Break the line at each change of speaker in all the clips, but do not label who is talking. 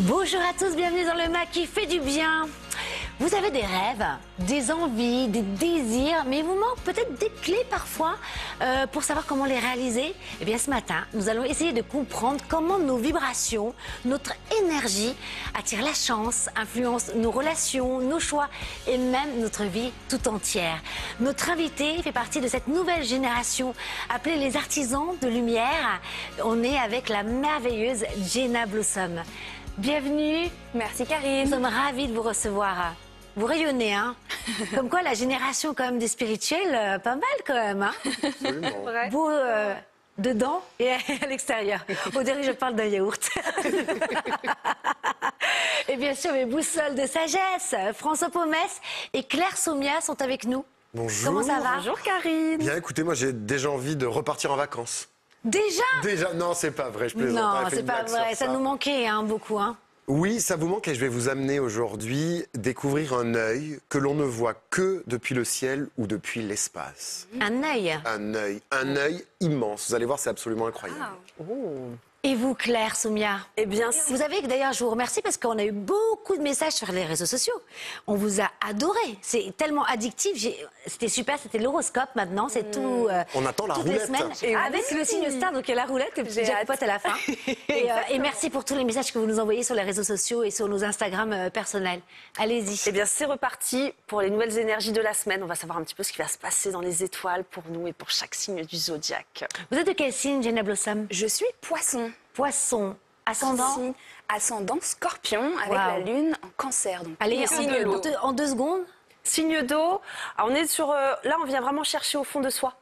Bonjour à tous, bienvenue dans le MAC qui fait du bien. Vous avez des rêves, des envies, des désirs, mais il vous manque peut-être des clés parfois pour savoir comment les réaliser. Eh bien ce matin, nous allons essayer de comprendre comment nos vibrations, notre énergie attirent la chance, influencent nos relations, nos choix et même notre vie tout entière. Notre invité fait partie de cette nouvelle génération appelée les artisans de lumière. On est avec la merveilleuse Jenna Blossom. Bienvenue.
Merci Karine.
Nous sommes ravis de vous recevoir. Vous rayonnez, hein. Comme quoi la génération quand même des spirituels, pas mal quand même, hein.
Absolument.
Beau dedans et à l'extérieur. On dirait que je parle d'un yaourt. Et bien sûr, mes boussoles de sagesse, François Pomès et Claire Somia sont avec nous.
Bonjour.
Comment ça va?
Bonjour Karine.
Bien, écoutez, moi j'ai déjà envie de repartir en vacances.
Déjà?
Non, c'est pas vrai, je plaisante.
Non,
Elle fait
c'est
une
pas
blague
vrai.
sur
Ça nous manquait hein, beaucoup, hein.
Oui, ça vous manque et je vais vous amener aujourd'hui découvrir un œil que l'on ne voit que depuis le ciel ou depuis l'espace.
Un œil.
Un œil immense. Vous allez voir, c'est absolument incroyable.
Et vous, Claire Somia?
Eh bien,
Vous savez que d'ailleurs, je vous remercie parce qu'on a eu beaucoup de messages sur les réseaux sociaux. On vous a adoré. C'est tellement addictif. C'était super, c'était l'horoscope maintenant. C'est tout.
On attend la
toutes les
roulette.
semaines.
Et
Avec
oui.
le signe star, donc il y a la roulette et puis jackpot à la fin. Et merci pour tous les messages que vous nous envoyez sur les réseaux sociaux et sur nos Instagram personnels. Allez-y.
eh bien, c'est reparti pour les nouvelles énergies de la semaine. On va savoir un petit peu ce qui va se passer dans les étoiles pour nous et pour chaque signe du zodiaque.
Vous êtes de quel signe, Jenna Blossom?
Je suis poisson.
Poisson. Ascendant?
Signe ascendant scorpion avec
Wow.
la lune en cancer. Donc,
Allez,
signe de l'eau.
en 2 secondes.
Signe d'eau. Alors, on est sur. Là, on vient vraiment chercher au fond de soi.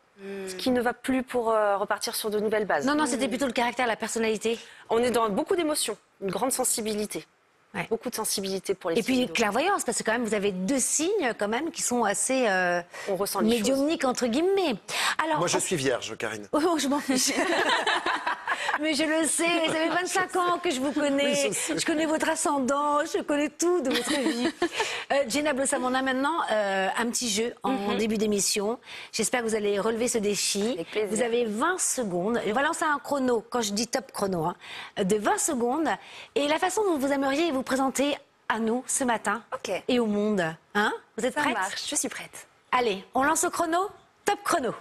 Ce qui ne va plus pour repartir sur de nouvelles bases.
Non, c'était plutôt le caractère, la personnalité.
On est dans beaucoup d'émotions, une grande sensibilité.
Ouais.
Beaucoup de sensibilité pour les
Et
signes
puis
d'eau.
clairvoyance, parce que quand même vous avez 2 signes quand même qui sont assez
On ressent les choses.
médiumniques entre guillemets. Alors,
Moi, je suis vierge, Karine.
Oh, je m'en fiche. Mais je le sais, ça fait 25 ans que je vous connais.
Oui, je sais.
Je connais votre ascendant, je connais tout de votre vie. Jenna Blossom, on a maintenant un petit jeu en début d'émission. J'espère que vous allez relever ce défi.
Avec plaisir.
Vous avez 20 secondes. Je vais lancer un chrono, quand je dis top chrono, hein, de 20 secondes. Et la façon dont vous aimeriez vous présenter à nous ce matin
Ok.
et au monde. Hein, vous êtes
ça
prête?
marche, je suis prête.
Allez, on lance le chrono. Top chrono.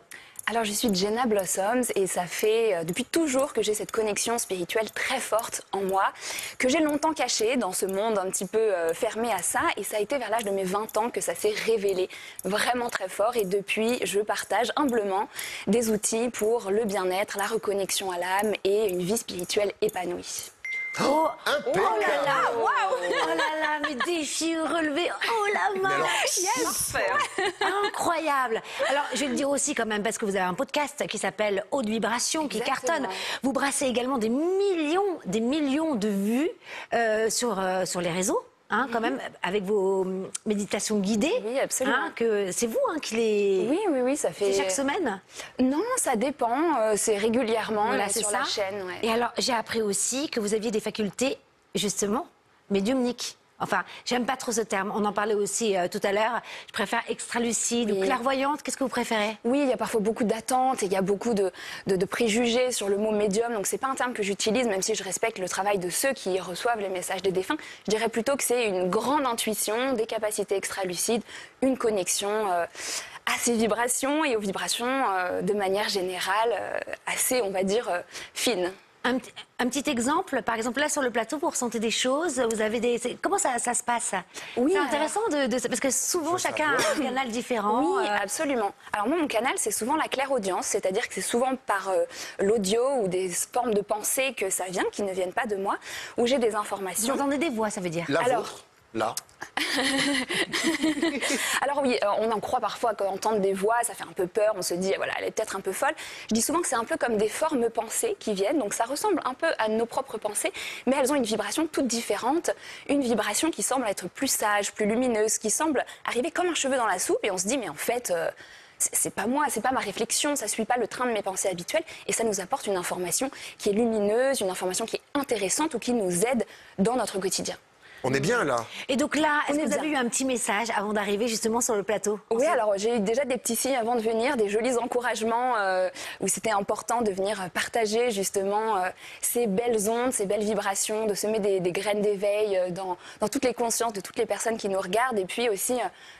Alors, je suis Jenna Blossoms et ça fait depuis toujours que j'ai cette connexion spirituelle très forte en moi, que j'ai longtemps cachée dans ce monde un petit peu fermé à ça. Et ça a été vers l'âge de mes 20 ans que ça s'est révélé vraiment très fort. Et depuis, je partage humblement des outils pour le bien-être, la reconnexion à l'âme et une vie spirituelle épanouie.
Oh,
Impeccable.
oh là là, waouh! Oh là là, mes défis relevés, oh la main!
Mais alors,
Incroyable! Alors, je vais le dire aussi quand même, parce que vous avez un podcast qui s'appelle Haute Vibration, qui
Exactement.
cartonne. Vous brassez également des millions de vues sur les réseaux. Hein, quand même, avec vos méditations guidées.
Oui, absolument.
Hein, que c'est vous hein, qui les...
Oui, ça fait...
C'est chaque semaine?
Non, ça dépend. C'est régulièrement
Voilà,
là,
c'est
sur
ça.
la chaîne. Ouais.
Et alors, j'ai appris aussi que vous aviez des facultés, justement, médiumniques. Enfin, j'aime pas trop ce terme. On en parlait aussi tout à l'heure. Je préfère extralucide ou
Oui.
clairvoyante. Qu'est-ce que vous préférez?
Oui, il y a parfois beaucoup d'attentes et il y a beaucoup de préjugés sur le mot médium. Donc, c'est pas un terme que j'utilise, même si je respecte le travail de ceux qui reçoivent les messages des défunts. Je dirais plutôt que c'est une grande intuition, des capacités extralucides, une connexion à ces vibrations et aux vibrations de manière générale assez, on va dire, fine.
Un petit exemple, par exemple, là sur le plateau, vous ressentez des choses, vous avez des... Comment ça se passe?
Oui,
C'est
alors-
intéressant parce que souvent
Faut
chacun a un canal différent.
Oui, absolument. Alors moi, mon canal, c'est souvent la clairaudience, c'est-à-dire que c'est souvent par l'audio ou des formes de pensée que ça vient, qui ne viennent pas de moi, où j'ai des
Vous
informations.
entendez des voix, ça veut dire?
La
Alors-
vôtre, là.
Alors oui, on en croit parfois qu'entendre des voix, ça fait un peu peur, on se dit, voilà, elle est peut-être un peu folle. Je dis souvent que c'est un peu comme des formes pensées qui viennent, donc ça ressemble un peu à nos propres pensées, mais elles ont une vibration toute différente, une vibration qui semble être plus sage, plus lumineuse, qui semble arriver comme un cheveu dans la soupe, et on se dit, mais en fait... c'est pas moi, c'est pas ma réflexion, ça suit pas le train de mes pensées habituelles et ça nous apporte une information qui est lumineuse, une information qui est intéressante ou qui nous aide dans notre quotidien.
On est bien là.
Et donc là, est-ce
On
que
est
vous avez eu
bien.
un petit message avant d'arriver justement sur le plateau?
Oui, alors j'ai eu déjà des petits signes avant de venir, des jolis encouragements où c'était important de venir partager justement ces belles ondes, ces belles vibrations, de semer des graines d'éveil dans toutes les consciences de toutes les personnes qui nous regardent et puis aussi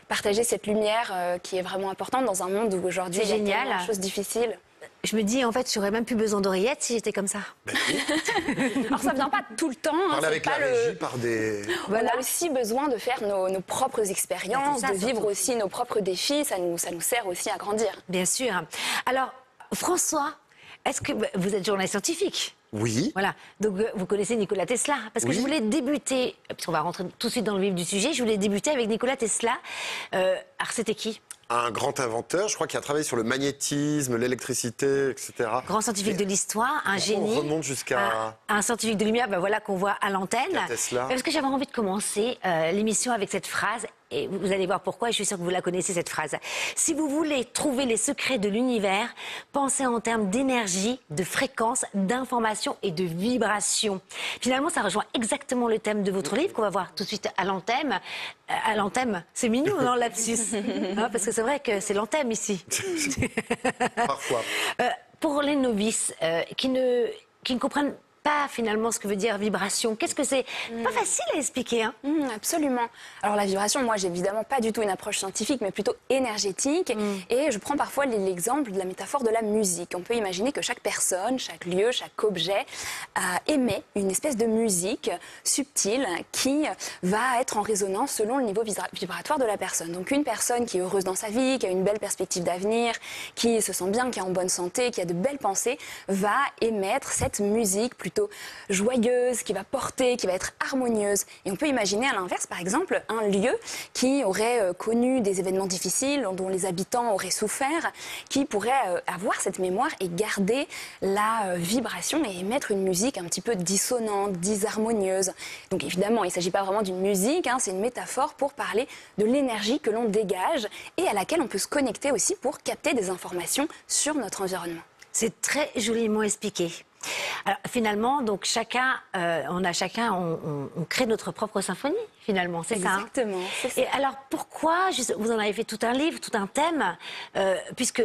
partager cette lumière qui est vraiment importante dans un monde où aujourd'hui
C'est
il y a
génial.
tellement de choses difficiles.
Je me dis, en fait, j'aurais même plus besoin d'oreillettes si j'étais comme ça.
Alors ça vient pas tout le temps, hein,
Parle
c'est
avec la
pas
régie par des...
On a aussi besoin de faire nos propres expériences,
C'est ça,
de vivre
surtout.
aussi nos propres défis, ça nous sert aussi à grandir.
Bien sûr. Alors, François, est-ce que vous êtes journaliste scientifique?
Oui.
Voilà, donc vous connaissez Nikola Tesla. Parce que
Oui.
je voulais débuter, puisqu'on va rentrer tout de suite dans le vif du sujet, je voulais débuter avec Nikola Tesla. Alors c'était qui?
Un grand inventeur, je crois, qui a travaillé sur le magnétisme, l'électricité, etc.
Grand scientifique de l'histoire, un
On
génie.
remonte jusqu'à...
Un scientifique de lumière, ben voilà, qu'on voit à l'antenne.
Jusqu'à Tesla.
Parce que j'avais envie de commencer l'émission avec cette phrase, et vous allez voir pourquoi, et je suis sûre que vous la connaissez, cette phrase. Si vous voulez trouver les secrets de l'univers, pensez en termes d'énergie, de fréquence, d'information et de vibration. Finalement, ça rejoint exactement le thème de votre livre qu'on va voir tout de suite à l'antenne. À l'antenne, c'est mignon, non, lapsus, hein, parce que c'est vrai que c'est l'antenne ici.
Parfois.
Pour les novices qui ne comprennent pas finalement ce que veut dire vibration, qu'est-ce que c'est? Pas facile à expliquer, hein.
Absolument. Alors la vibration, moi j'ai évidemment pas du tout une approche scientifique, mais plutôt énergétique. Et je prends parfois l'exemple de la métaphore de la musique. On peut imaginer que chaque personne, chaque lieu, chaque objet émet une espèce de musique subtile qui va être en résonance selon le niveau vibratoire de la personne. Donc une personne qui est heureuse dans sa vie, qui a une belle perspective d'avenir, qui se sent bien, qui est en bonne santé, qui a de belles pensées, va émettre cette musique plutôt joyeuse, qui va porter, qui va être harmonieuse. Et on peut imaginer à l'inverse, par exemple, un lieu qui aurait connu des événements difficiles, dont les habitants auraient souffert, qui pourrait avoir cette mémoire et garder la vibration et émettre une musique un petit peu dissonante, disharmonieuse. Donc évidemment, il ne s'agit pas vraiment d'une musique, hein, c'est une métaphore pour parler de l'énergie que l'on dégage et à laquelle on peut se connecter aussi pour capter des informations sur notre environnement.
C'est très joliment expliqué. Alors finalement, donc on crée notre propre symphonie finalement, c'est ça.
Exactement. C'est ça.
Et alors pourquoi, vous en avez fait tout un livre, tout un thème, puisque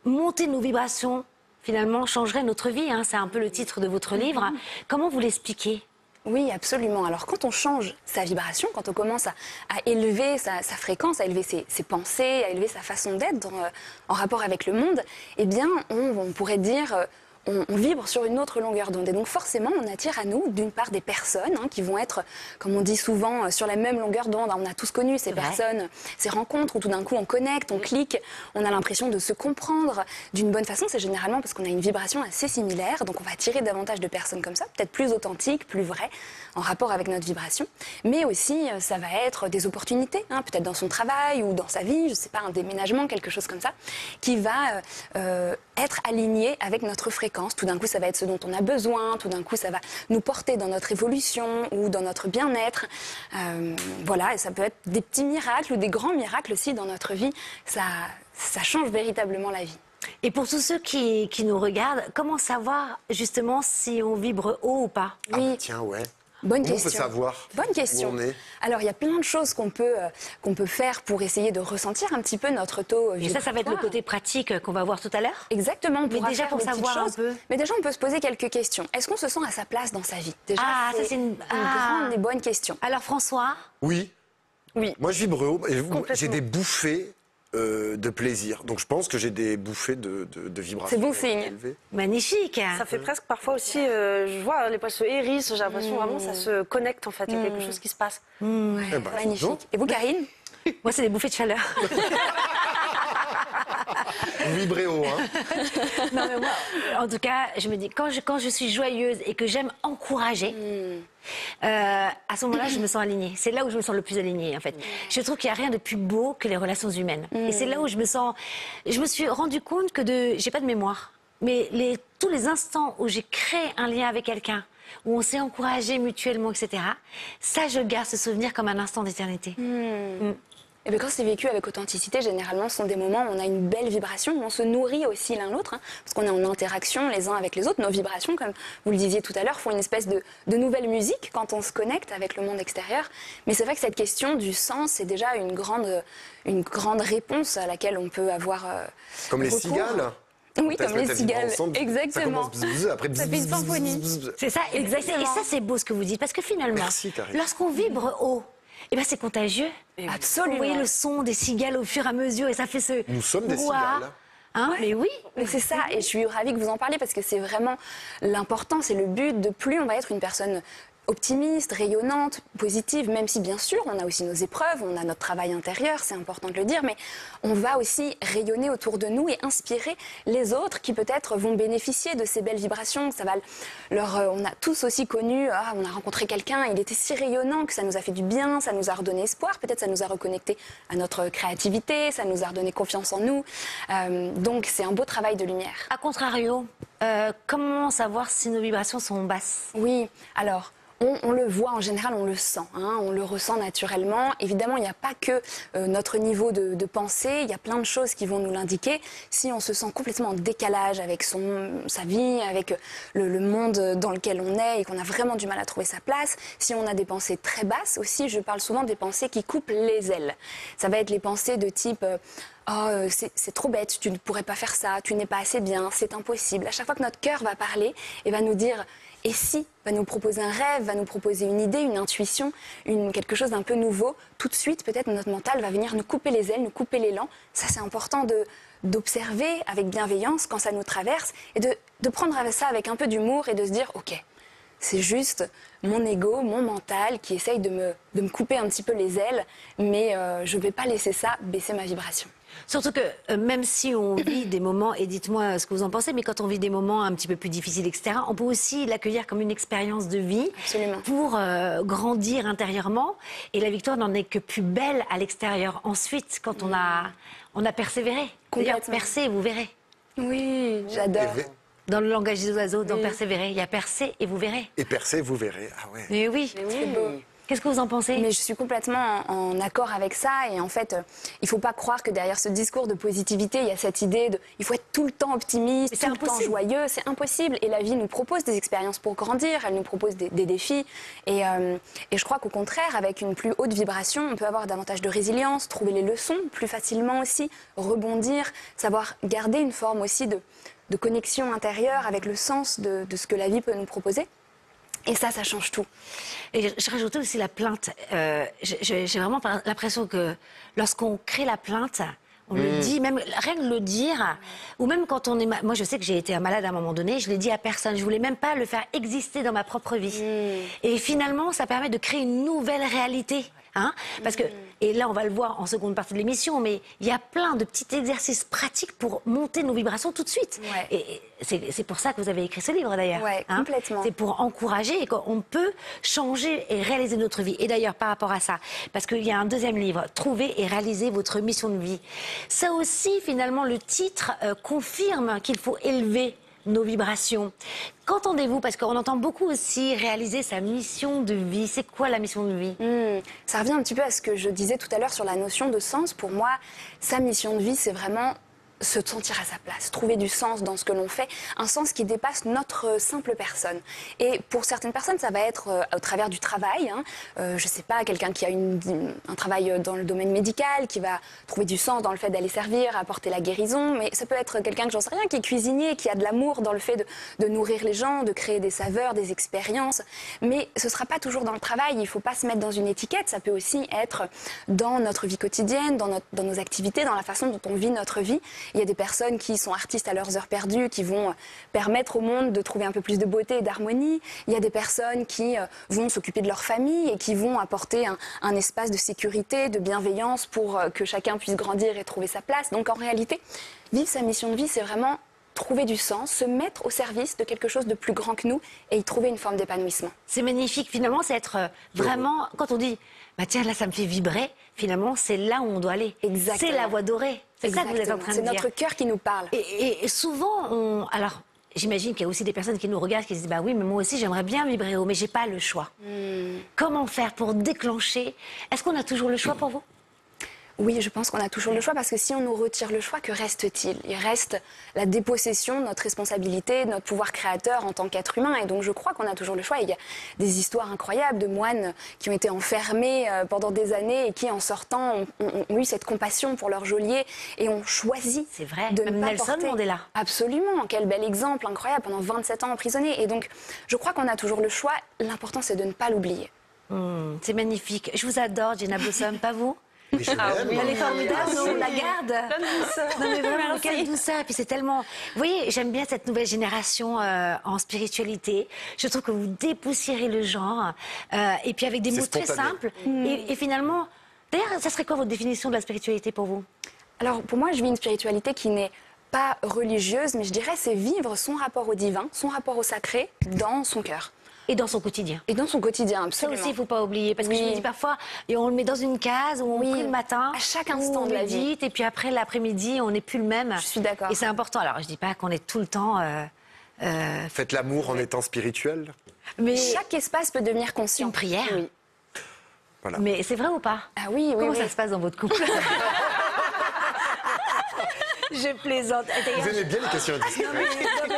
monter nos vibrations finalement changerait notre vie, hein, c'est un peu le titre de votre livre. Comment vous l'expliquez?
Oui, absolument. Alors, quand on change sa vibration, quand on commence à élever sa fréquence, à élever ses pensées, à élever sa façon d'être en rapport avec le monde, eh bien, on pourrait dire... On vibre sur une autre longueur d'onde. Et donc forcément, on attire à nous, d'une part, des personnes qui vont être, comme on dit souvent, sur la même longueur d'onde. On a tous connu ces personnes, ces rencontres où tout d'un coup on connecte, on clique, on a l'impression de se comprendre d'une bonne façon. C'est généralement parce qu'on a une vibration assez similaire. Donc on va attirer davantage de personnes comme ça, peut-être plus authentiques, plus vraies, en rapport avec notre vibration. Mais aussi, ça va être des opportunités, peut-être dans son travail ou dans sa vie, je ne sais pas, un déménagement, quelque chose comme ça, qui va être aligné avec notre fréquence. Tout d'un coup, ça va être ce dont on a besoin. Tout d'un coup, ça va nous porter dans notre évolution ou dans notre bien-être. Voilà, et ça peut être des petits miracles ou des grands miracles aussi dans notre vie. Ça change véritablement la vie.
Et pour tous ceux qui nous regardent, comment savoir justement si on vibre haut ou pas?
Ah,
Oui.
tiens, ouais.
Bonne
Comment
question.
on peut savoir
Bonne question.
où on est?
Alors, il y a plein de choses qu'on peut faire pour essayer de ressentir un petit peu notre taux
Et ça va être le côté pratique qu'on va voir tout à l'heure.
Exactement. On pourra
déjà,
faire
pour
des petites
savoir un
choses.
peu.
Mais déjà, on peut se poser quelques questions. Est-ce qu'on se sent à sa place dans sa vie? Déjà,
c'est une
grande et bonne question.
Alors François,
Oui.
Oui.
Moi, je vibre haut. Et j'ai
Complètement.
des bouffées de plaisir. Donc, je pense que j'ai des bouffées de vibration.
C'est bon signe.
élevées.
magnifique.
Ça fait presque parfois aussi, je vois les poils se hérissent, j'ai l'impression vraiment ça se connecte en fait, il y a quelque chose qui se passe.
Eh ben, dis donc.
Magnifique. Et vous, Karine?
Moi, c'est des bouffées de chaleur.
Vous vibrez haut, hein.
Non, mais moi, en tout cas, je me dis, quand je suis joyeuse et que j'aime encourager, à ce moment-là, je me sens alignée. C'est là où je me sens le plus alignée, en fait. Je trouve qu'il n'y a rien de plus beau que les relations humaines. Et c'est là où je me suis rendu compte que j'ai pas de mémoire. Mais tous les instants où j'ai créé un lien avec quelqu'un, où on s'est encouragé mutuellement, etc., ça, je garde ce souvenir comme un instant d'éternité.
Eh bien, quand c'est vécu avec authenticité, généralement, ce sont des moments où on a une belle vibration, où on se nourrit aussi l'un l'autre, hein, parce qu'on est en interaction les uns avec les autres. Nos vibrations, comme vous le disiez tout à l'heure, font une espèce de nouvelle musique quand on se connecte avec le monde extérieur. Mais c'est vrai que cette question du sens, c'est déjà une grande réponse à laquelle on peut avoir
Comme les
recours.
cigales.
Oui,
Quand
comme
elles
les
se mettent à vibrer
cigales,
ensemble,
exactement.
Ça commence bzz, après
Ça fait une symphonie.
C'est ça, exactement. Et ça, c'est beau ce que vous dites, parce que finalement,
Merci, Karine.
lorsqu'on vibre haut, eh ben, c'est contagieux.
Absolument.
Vous voyez le son des cigales au fur et à mesure, et ça fait ce
Nous sommes des
brouhaha.
cigales.
Hein, mais oui.
Mais c'est ça, et je suis ravie que vous en parliez parce que c'est vraiment l'important, c'est le but de plus on va être une personne optimiste, rayonnante, positive, même si bien sûr on a aussi nos épreuves, on a notre travail intérieur, c'est important de le dire, mais on va aussi rayonner autour de nous et inspirer les autres qui peut-être vont bénéficier de ces belles vibrations. Ça va on a tous aussi connu, on a rencontré quelqu'un, il était si rayonnant que ça nous a fait du bien, ça nous a redonné espoir, peut-être ça nous a reconnecté à notre créativité, ça nous a redonné confiance en nous. Donc c'est un beau travail de lumière.
A contrario, comment savoir si nos vibrations sont basses?
Oui, alors... On le voit en général, on le sent, hein, on le ressent naturellement. Évidemment, il n'y a pas que notre niveau de pensée, il y a plein de choses qui vont nous l'indiquer. Si on se sent complètement en décalage avec sa vie, avec le monde dans lequel on est et qu'on a vraiment du mal à trouver sa place, si on a des pensées très basses aussi, je parle souvent des pensées qui coupent les ailes. Ça va être les pensées de type... Oh, c'est trop bête, tu ne pourrais pas faire ça, tu n'es pas assez bien, c'est impossible. À chaque fois que notre cœur va parler et va nous dire « et si ?» va nous proposer un rêve, va nous proposer une idée, une intuition, quelque chose d'un peu nouveau, tout de suite, peut-être notre mental va venir nous couper les ailes, nous couper l'élan. Ça, c'est important d'observer avec bienveillance quand ça nous traverse et de prendre ça avec un peu d'humour et de se dire « ok ». C'est juste mon ego, mon mental qui essaye de me couper un petit peu les ailes, mais je ne vais pas laisser ça baisser ma vibration.
Surtout que même si on vit des moments, et dites-moi ce que vous en pensez, mais quand on vit des moments un petit peu plus difficiles, etc., on peut aussi l'accueillir comme une expérience de vie.
Absolument.
Pour grandir intérieurement. Et la victoire n'en est que plus belle à l'extérieur. Ensuite, quand on a persévéré. D'ailleurs, percé, vous verrez.
Oui, j'adore.
Dans le langage des oiseaux, dans persévérer, il y a percé et vous verrez.
Et percé, vous verrez. Ah ouais.
Mais oui.
C'est beau.
Qu'est-ce que vous en pensez?
Mais je suis complètement en accord avec ça. Et en fait, il ne faut pas croire que derrière ce discours de positivité, il y a cette idée il faut être tout le temps optimiste, tout le temps joyeux. C'est impossible. Et la vie nous propose des expériences pour grandir. Elle nous propose des défis. Et je crois qu'au contraire, avec une plus haute vibration, on peut avoir davantage de résilience, trouver les leçons plus facilement aussi, rebondir, savoir garder une forme aussi de connexion intérieure avec le sens de ce que la vie peut nous proposer. Et ça change tout.
Et je rajoutais aussi la plainte. J'ai vraiment l'impression que lorsqu'on crée la plainte, on le dit, même rien que le dire, ou même quand on est... Moi, je sais que j'ai été malade à un moment donné, je l'ai dit à personne. Je voulais même pas le faire exister dans ma propre vie. Et finalement, ça permet de créer une nouvelle réalité. Hein, parce que, et là on va le voir en seconde partie de l'émission, mais il y a plein de petits exercices pratiques pour monter nos vibrations tout de suite.
Ouais.
Et c'est pour ça que vous avez écrit ce livre d'ailleurs.
Ouais, complètement.
C'est pour encourager et qu'on peut changer et réaliser notre vie. Et d'ailleurs par rapport à ça, parce qu'il y a un deuxième livre, Trouver et réaliser votre mission de vie. Ça aussi finalement le titre confirme qu'il faut élever nos vibrations. Qu'entendez-vous? Parce qu'on entend beaucoup aussi réaliser sa mission de vie. C'est quoi la mission de vie?
Ça revient un petit peu à ce que je disais tout à l'heure sur la notion de sens. Pour moi, sa mission de vie, c'est vraiment se sentir à sa place, trouver du sens dans ce que l'on fait, un sens qui dépasse notre simple personne. Et pour certaines personnes, ça va être au travers du travail. Je sais pas, quelqu'un qui a un travail dans le domaine médical, qui va trouver du sens dans le fait d'aller servir, apporter la guérison. Mais ça peut être quelqu'un que j'en sais rien, qui est cuisinier, qui a de l'amour dans le fait de nourrir les gens, de créer des saveurs, des expériences. Mais ce sera pas toujours dans le travail. Il faut pas se mettre dans une étiquette. Ça peut aussi être dans notre vie quotidienne, dans nos activités, dans la façon dont on vit notre vie. Il y a des personnes qui sont artistes à leurs heures perdues, qui vont permettre au monde de trouver un peu plus de beauté et d'harmonie. Il y a des personnes qui vont s'occuper de leur famille et qui vont apporter un espace de sécurité, de bienveillance pour que chacun puisse grandir et trouver sa place. Donc en réalité, vivre sa mission de vie, c'est vraiment trouver du sens, se mettre au service de quelque chose de plus grand que nous et y trouver une forme d'épanouissement.
C'est magnifique. Finalement, c'est être vraiment... Quand on dit, bah tiens, là, ça me fait vibrer, finalement, c'est là où on doit aller.
Exactement.
C'est la voie dorée. C'est ça que vous êtes en train de dire.
C'est notre cœur qui nous parle.
Et souvent, alors, j'imagine qu'il y a aussi des personnes qui nous regardent, qui se disent, bah oui, mais moi aussi, j'aimerais bien vibrer haut, mais j'ai pas le choix. Comment faire pour déclencher? Est-ce qu'on a toujours le choix pour vous?
Oui, je pense qu'on a toujours le choix parce que si on nous retire le choix, que reste-t-il? Il reste la dépossession de notre responsabilité, de notre pouvoir créateur en tant qu'être humain. Et donc je crois qu'on a toujours le choix. Il y a des histoires incroyables de moines qui ont été enfermés pendant des années et qui, en sortant, ont eu cette compassion pour leur geôlier et ont choisi
C'est vrai,
de
même
ne pas
Nelson
porter.
Mandela.
Absolument, quel bel exemple, incroyable, pendant 27 ans emprisonné. Et donc je crois qu'on a toujours le choix. L'important, c'est de ne pas l'oublier.
C'est magnifique. Je vous adore, Jenna Blossom, pas vous?
Mais je l'aime.
Elle est formidable, non, on la garde.
douceur.
Non mais vraiment,
Merci.
quelle douceur. Et puis c'est tellement... Vous voyez, j'aime bien cette nouvelle génération en spiritualité. Je trouve que vous dépoussiérez le genre. Et puis avec des
C'est
mots très
spontané.
simples. Et finalement... D'ailleurs, ça serait quoi votre définition de la spiritualité pour vous?
Alors pour moi, je vis une spiritualité qui n'est pas religieuse, mais je dirais c'est vivre son rapport au divin, son rapport au sacré dans son cœur.
Et dans son quotidien.
Et dans son quotidien,
Ça
absolument.
aussi, il ne faut pas oublier. Parce que
Oui.
je me dis parfois, et on le met dans une case, où on
Oui.
prie le matin.
À chaque
où
instant
on
de la vie.
médite, et puis après, l'après-midi, on n'est plus le même.
Je suis d'accord.
Et c'est important. Alors, je ne dis pas qu'on est tout le temps...
Faites l'amour en étant spirituel.
mais
Chaque espace peut devenir conscient.
une prière.
Oui.
Voilà.
Mais c'est vrai ou pas?
Ah oui, oui,
Comment
oui.
ça se passe dans votre couple? Je plaisante. D'ailleurs,
Vous aimez bien les questions indiscrètes.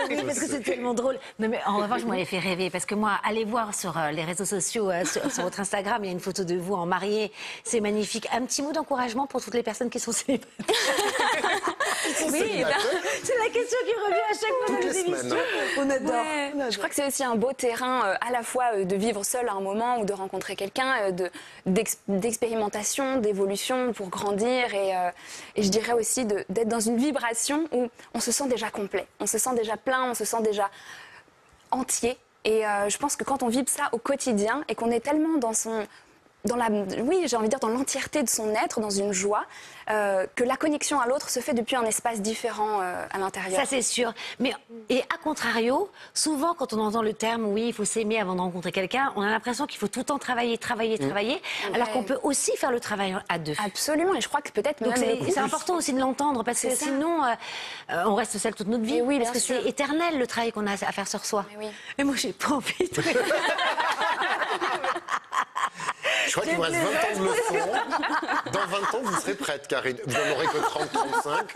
oui, parce que c'est tellement drôle. Non, mais en revanche, je m'avais fait rêver. Parce que moi, allez voir sur les réseaux sociaux, sur votre Instagram, il y a une photo de vous en mariée. C'est magnifique. Un petit mot d'encouragement pour toutes les personnes qui sont célibataires.
Oui,
C'est la question qui revient à chaque fois
Toutes
dans
les
les émissions.
semaines.
On adore.
Ouais. Je crois que c'est aussi un beau terrain à la fois de vivre seul à un moment ou de rencontrer quelqu'un, d'expérimentation, d'évolution pour grandir et je dirais aussi d'être dans une vibration où on se sent déjà complet, on se sent déjà plein, on se sent déjà entier. Et je pense que quand on vibre ça au quotidien et qu'on est tellement oui, j'ai envie de dire dans l'entièreté de son être, dans une joie, que la connexion à l'autre se fait depuis un espace différent à l'intérieur.
Ça, c'est sûr. Mais, et à contrario, souvent, quand on entend le terme « oui, il faut s'aimer avant de rencontrer quelqu'un », on a l'impression qu'il faut tout le temps travailler, alors qu'on peut aussi faire le travail à deux.
Absolument, et je crois que peut-être
Donc
même
c'est important aussi de l'entendre, parce que
C'est ça.
sinon, on reste seul toute notre vie.
Et oui,
parce
bien
que
sûr.
c'est éternel, le travail qu'on a à faire sur soi.
Mais oui.
Et moi, j'ai pas envie de...
Je crois qu'il vous reste 20 ans de leçon. Dans 20 ans, vous serez prête, Karine. Vous n'en aurez que 30, 35.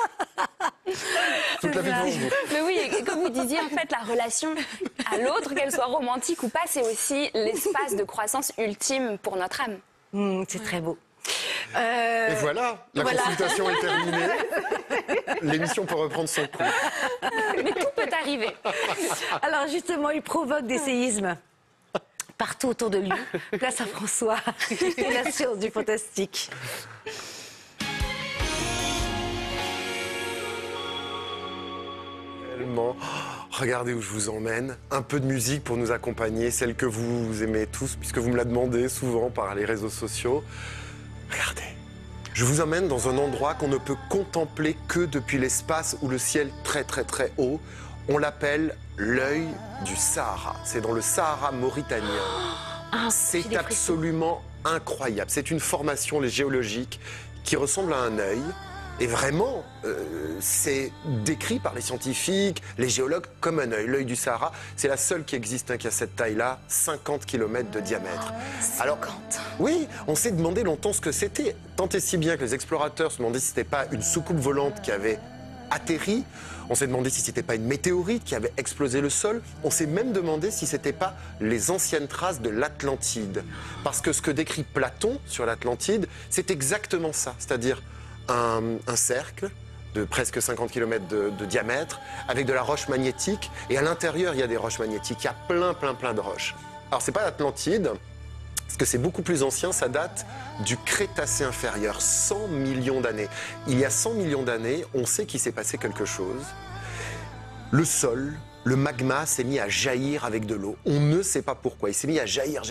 Toute la vie devant vous.
Mais oui, et comme vous disiez, en fait, la relation à l'autre, qu'elle soit romantique ou pas, c'est aussi l'espace de croissance ultime pour notre âme.
c'est très beau.
Et voilà, la
voilà.
consultation est terminée. L'émission peut reprendre son cours.
Mais tout peut arriver.
Alors justement, il provoque des séismes partout autour de lui. Place à François et la science du fantastique.
Tellement. Oh, regardez où je vous emmène. Un peu de musique pour nous accompagner, celle que vous aimez tous, puisque vous me la demandez souvent par les réseaux sociaux. Regardez. Je vous emmène dans un endroit qu'on ne peut contempler que depuis l'espace ou le ciel très très très haut. On l'appelle l'œil du Sahara. C'est dans le Sahara mauritanien.
J'ai
C'est
des frissons.
absolument incroyable. C'est une formation les géologique qui ressemble à un œil. Et vraiment, c'est décrit par les scientifiques, les géologues, comme un œil. L'œil du Sahara, c'est la seule qui existe, qui a cette taille-là, 50 km de diamètre. Alors, oui, on s'est demandé longtemps ce que c'était. Tant et si bien que les explorateurs se demandaient si c'était pas une soucoupe volante qui avait atterri. On s'est demandé si c'était pas une météorite qui avait explosé le sol. On s'est même demandé si c'était pas les anciennes traces de l'Atlantide. Parce que ce que décrit Platon sur l'Atlantide, c'est exactement ça. C'est-à-dire un cercle de presque 50 km de diamètre, avec de la roche magnétique. Et à l'intérieur, il y a des roches magnétiques. Il y a plein de roches. Alors, c'est pas l'Atlantide, parce que c'est beaucoup plus ancien. Ça date du Crétacé inférieur, 100 millions d'années. Il y a 100 millions d'années, on sait qu'il s'est passé quelque chose. Le sol, le magma s'est mis à jaillir avec de l'eau. On ne sait pas pourquoi. Il s'est mis à jaillir,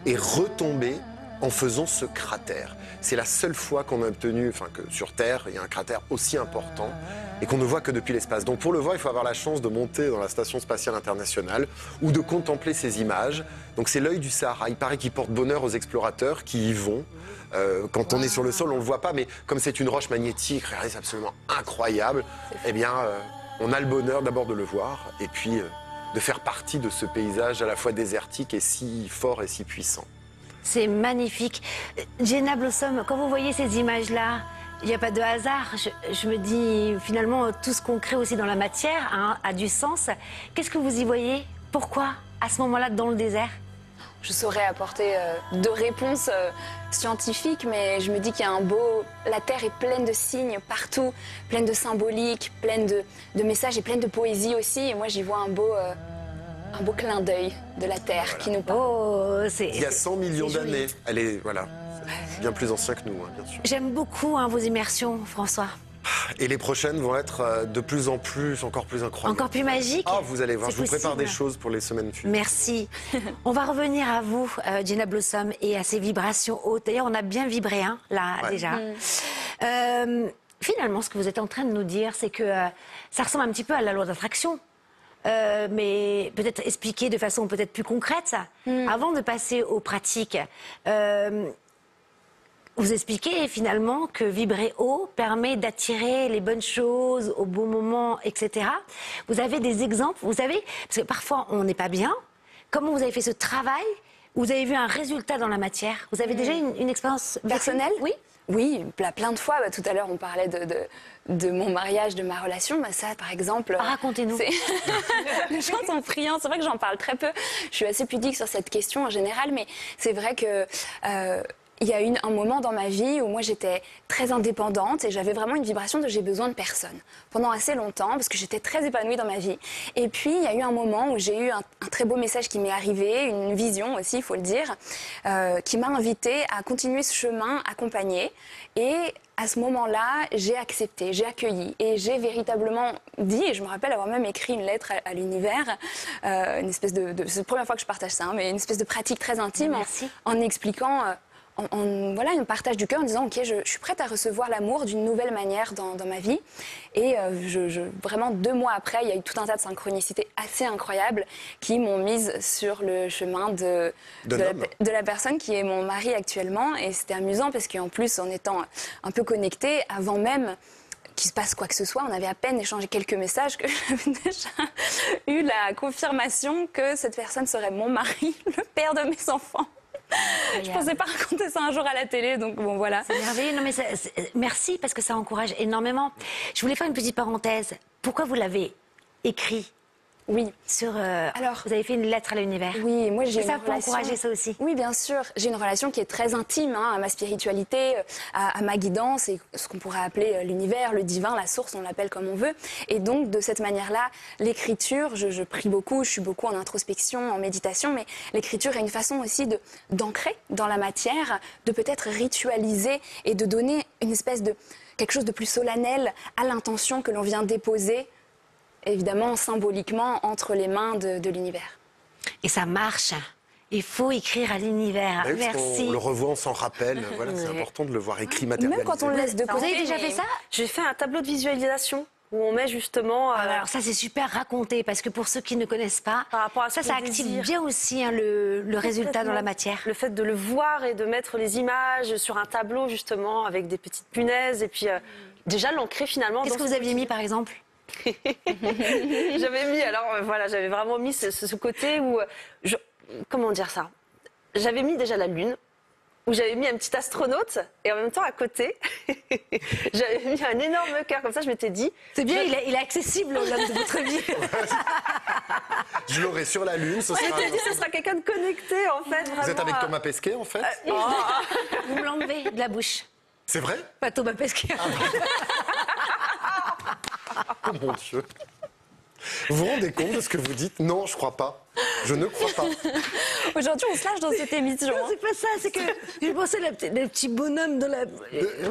et retomber en faisant ce cratère. C'est la seule fois qu'on a obtenu, que sur Terre, il y a un cratère aussi important et qu'on ne voit que depuis l'espace. Donc pour le voir, il faut avoir la chance de monter dans la Station spatiale internationale ou de contempler ces images. Donc c'est l'œil du Sahara. Il paraît qu'il porte bonheur aux explorateurs qui y vont. Quand on est sur le sol, on ne le voit pas, mais comme c'est une roche magnétique, regardez, c'est absolument incroyable. Eh bien, on a le bonheur d'abord de le voir et puis de faire partie de ce paysage à la fois désertique et si fort et si puissant.
C'est magnifique. Jenna Blossom, quand vous voyez ces images-là, il n'y a pas de hasard. Je me dis, finalement, tout ce qu'on crée aussi dans la matière a du sens. Qu'est-ce que vous y voyez? Pourquoi, à ce moment-là, dans le désert?
Je saurais apporter de réponses scientifiques, mais je me dis qu'il y a un beau... La Terre est pleine de signes partout, pleine de symboliques, pleine de messages et pleine de poésie aussi. Et moi, j'y vois un beau clin d'œil de la Terre qui nous parle.
Oh,
Il y a 100 millions d'années. Elle est, voilà, c'est bien plus ancien que nous, hein, bien sûr.
J'aime beaucoup vos immersions, François.
Et les prochaines vont être de plus en plus, encore plus incroyables.
Encore plus magiques.
Ah, vous allez voir,
C'est
je vous prépare des
possible.
choses pour les semaines futures.
Merci. On va revenir à vous, Jenna Blossom, et à ces vibrations hautes. D'ailleurs, on a bien vibré, hein, là,
Ouais.
déjà. Finalement, ce que vous êtes en train de nous dire, c'est que ça ressemble un petit peu à la loi d'attraction. Mais peut-être expliquer de façon peut-être plus concrète. Avant de passer aux pratiques, vous expliquez finalement que vibrer haut permet d'attirer les bonnes choses au bon moment, etc. Vous avez des exemples, vous savez, parce que parfois on n'est pas bien. Comment vous avez fait ce travail? Vous avez vu un résultat dans la matière? Vous avez déjà une expérience
Personnelle?
Oui.
Oui, plein de fois. Bah, tout à l'heure, on parlait de mon mariage, de ma relation. Bah, ça, par exemple...
Racontez-nous.
Les gens sont friands. C'est vrai que j'en parle très peu. Je suis assez pudique sur cette question en général, mais c'est vrai que... il y a eu un moment dans ma vie où moi j'étais très indépendante et j'avais vraiment une vibration de j'ai besoin de personne pendant assez longtemps parce que j'étais très épanouie dans ma vie. Et puis il y a eu un moment où j'ai eu un très beau message qui m'est arrivé, une vision aussi, il faut le dire, qui m'a invitée à continuer ce chemin accompagné. Et à ce moment-là, j'ai accepté, j'ai accueilli et j'ai véritablement dit, et je me rappelle avoir même écrit une lettre à l'univers, une espèce c'est la première fois que je partage ça, hein, mais une espèce de pratique très intime en expliquant... voilà, un partage du cœur en disant ok, je suis prête à recevoir l'amour d'une nouvelle manière dans ma vie. Et vraiment 2 mois après, il y a eu tout un tas de synchronicités assez incroyables qui m'ont mise sur le chemin de la personne qui est mon mari actuellement. Et c'était amusant parce qu'en plus, en étant un peu connectée, avant même qu'il se passe quoi que ce soit, on avait à peine échangé quelques messages que j'avais déjà eu la confirmation que cette personne serait mon mari, le père de mes enfants. Je ne pensais pas raconter ça un jour à la télé, donc bon, voilà.
C'est merveilleux. Non, mais merci, parce que ça encourage énormément. Je voulais faire une petite parenthèse. Pourquoi vous l'avez écrit?
Oui.
Alors, vous avez fait une lettre à l'univers.
Oui, moi j'ai
Et ça
une
peut
relation...
encourager ça aussi.
Oui, bien sûr. J'ai une relation qui est très intime à ma spiritualité, à ma guidance et ce qu'on pourrait appeler l'univers, le divin, la source, on l'appelle comme on veut. Et donc, de cette manière-là, l'écriture, je prie beaucoup, je suis beaucoup en introspection, en méditation, mais l'écriture est une façon aussi d'ancrer dans la matière, de peut-être ritualiser et de donner une espèce de quelque chose de plus solennel à l'intention que l'on vient déposer, évidemment symboliquement, entre les mains de l'univers.
Et ça marche. Il faut écrire à l'univers.
Oui, parce
Merci.
On le revoit, on s'en rappelle. Voilà, c'est important de le voir écrit, matérialisé.
Même quand on le laisse de côté.
Vous avez déjà fait ça?
J'ai fait un tableau de visualisation où on met justement...
Alors ça, c'est super raconté, parce que pour ceux qui ne connaissent pas,
Par rapport à ce
ça
qu'on
active
désire.
bien aussi le résultat dans la matière.
Le fait de le voir et de mettre les images sur un tableau justement avec des petites punaises et puis déjà l'ancrer finalement.
Qu'est-ce
dans
que vous
ce
aviez mis, par exemple?
J'avais mis, alors voilà, j'avais vraiment mis ce côté où, comment dire ça? J'avais mis déjà la lune, où j'avais mis un petit astronaute, et en même temps à côté, j'avais mis un énorme cœur, comme ça je m'étais dit...
C'est bien, il est accessible, l'homme de votre vie.
Je l'aurai sur la Lune, ce
Je
sera...
m'étais dit, ce sera quelqu'un de connecté en fait.
Vous êtes avec Thomas Pesquet, en fait
Vous me l'enlevez de la bouche.
C'est vrai?
Pas Thomas Pesquet.
Oh mon Dieu. Vous vous rendez compte de ce que vous dites? Non, je crois pas. Je ne crois pas.
Aujourd'hui, on se lâche dans cette émission.
Non, c'est pas ça, c'est que je pensais le petit bonhomme dans la...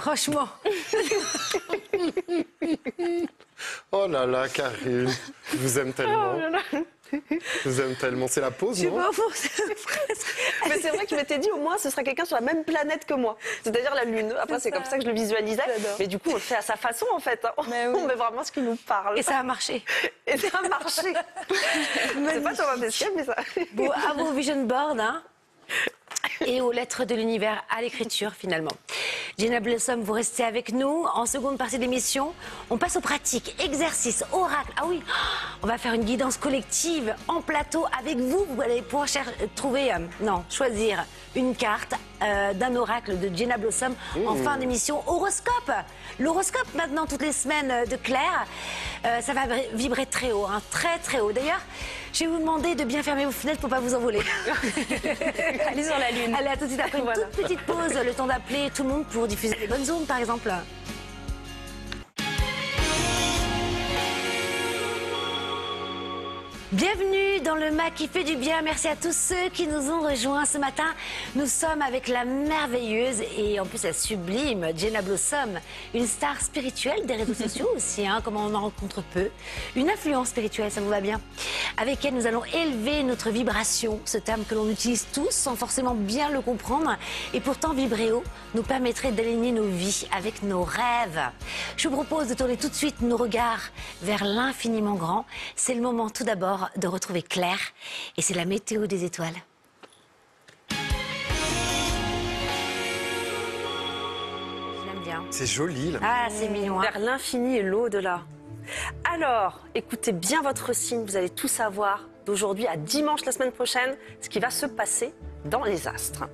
Franchement.
Oh là là, Karine, je vous aime tellement. Je vous aime tellement. C'est la pause,
Je sais
non?
pas,
Mais c'est vrai que je m'étais dit, au moins, ce sera quelqu'un sur la même planète que moi. C'est-à-dire la Lune. Après, c'est comme ça que je le visualisais. Mais du coup, on le fait à sa façon, en fait. Hein. On met vraiment ce qui nous parle.
Et ça a marché.
Et ça a marché. C'est pas Thomas Pesquet, mais ça...
Bon, à vos vision boards, hein, et aux lettres de l'univers, à l'écriture, finalement. Jenna Blossom, vous restez avec nous. En seconde partie de l'émission, on passe aux pratiques, exercices, oracles. Ah oui, on va faire une guidance collective en plateau avec vous. Vous allez pouvoir choisir une carte d'un oracle de Jenna Blossom en fin d'émission. Horoscope. L'horoscope maintenant toutes les semaines de Claire. Ça va vibrer très haut, hein, très très haut. D'ailleurs, je vais vous demander de bien fermer vos fenêtres pour pas vous envoler.
Allez sur la lune.
Allez, à tout de suite après une toute petite pause, le temps d'appeler tout le monde pour diffuser les bonnes ondes par exemple. Bienvenue dans le MAC qui fait du bien. Merci à tous ceux qui nous ont rejoints ce matin. Nous sommes avec la merveilleuse et en plus la sublime Jenna Blossom, une star spirituelle des réseaux sociaux aussi, hein, comme on en rencontre peu. Une influence spirituelle, ça vous va bien. Avec elle, nous allons élever notre vibration, ce terme que l'on utilise tous sans forcément bien le comprendre. Et pourtant, vibrer haut nous permettrait d'aligner nos vies avec nos rêves. Je vous propose de tourner tout de suite nos regards vers l'infiniment grand. C'est le moment tout d'abord de retrouver Claire et c'est la météo des étoiles. J'aime bien.
C'est joli, là.
Ah, c'est mignon. Hein.
Vers l'infini et l'au-delà. Alors, écoutez bien votre signe, vous allez tout savoir d'aujourd'hui à dimanche la semaine prochaine, ce qui va se passer dans les astres.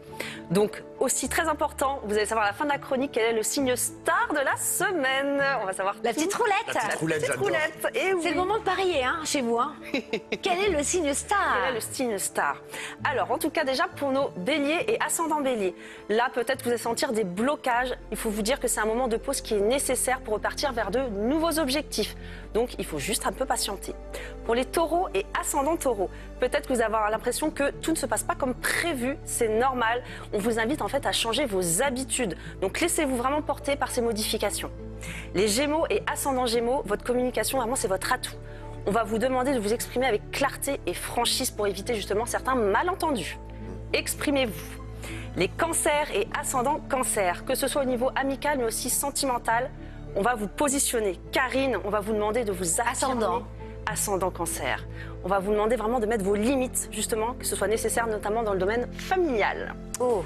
Donc, aussi très important, vous allez savoir à la fin de la chronique quel est le signe star de la semaine. On va savoir
La petite roulette.
La petite roulette,
petite
j'adore.
roulette. Et oui.
C'est le moment de parier, hein, chez vous. Hein. Quel est le signe star?
Quel est le signe star? Alors, en tout cas, déjà pour nos béliers et ascendants béliers, là, peut-être vous allez sentir des blocages. Il faut vous dire que c'est un moment de pause qui est nécessaire pour repartir vers de nouveaux objectifs. Donc, il faut juste un peu patienter. Pour les taureaux et ascendants taureaux, peut-être que vous avez l'impression que tout ne se passe pas comme prévu. C'est normal. On vous invite en fait à changer vos habitudes. Donc, laissez-vous vraiment porter par ces modifications. Les gémeaux et ascendants gémeaux, votre communication, vraiment, c'est votre atout. On va vous demander de vous exprimer avec clarté et franchise pour éviter justement certains malentendus. Exprimez-vous. Les cancers et ascendants cancers, que ce soit au niveau amical mais aussi sentimental, on va vous positionner. Karine, on va vous demander de vous affirmer. Ascendant cancer. On va vous demander vraiment de mettre vos limites, justement, que ce soit nécessaire, notamment dans le domaine familial.
Oh.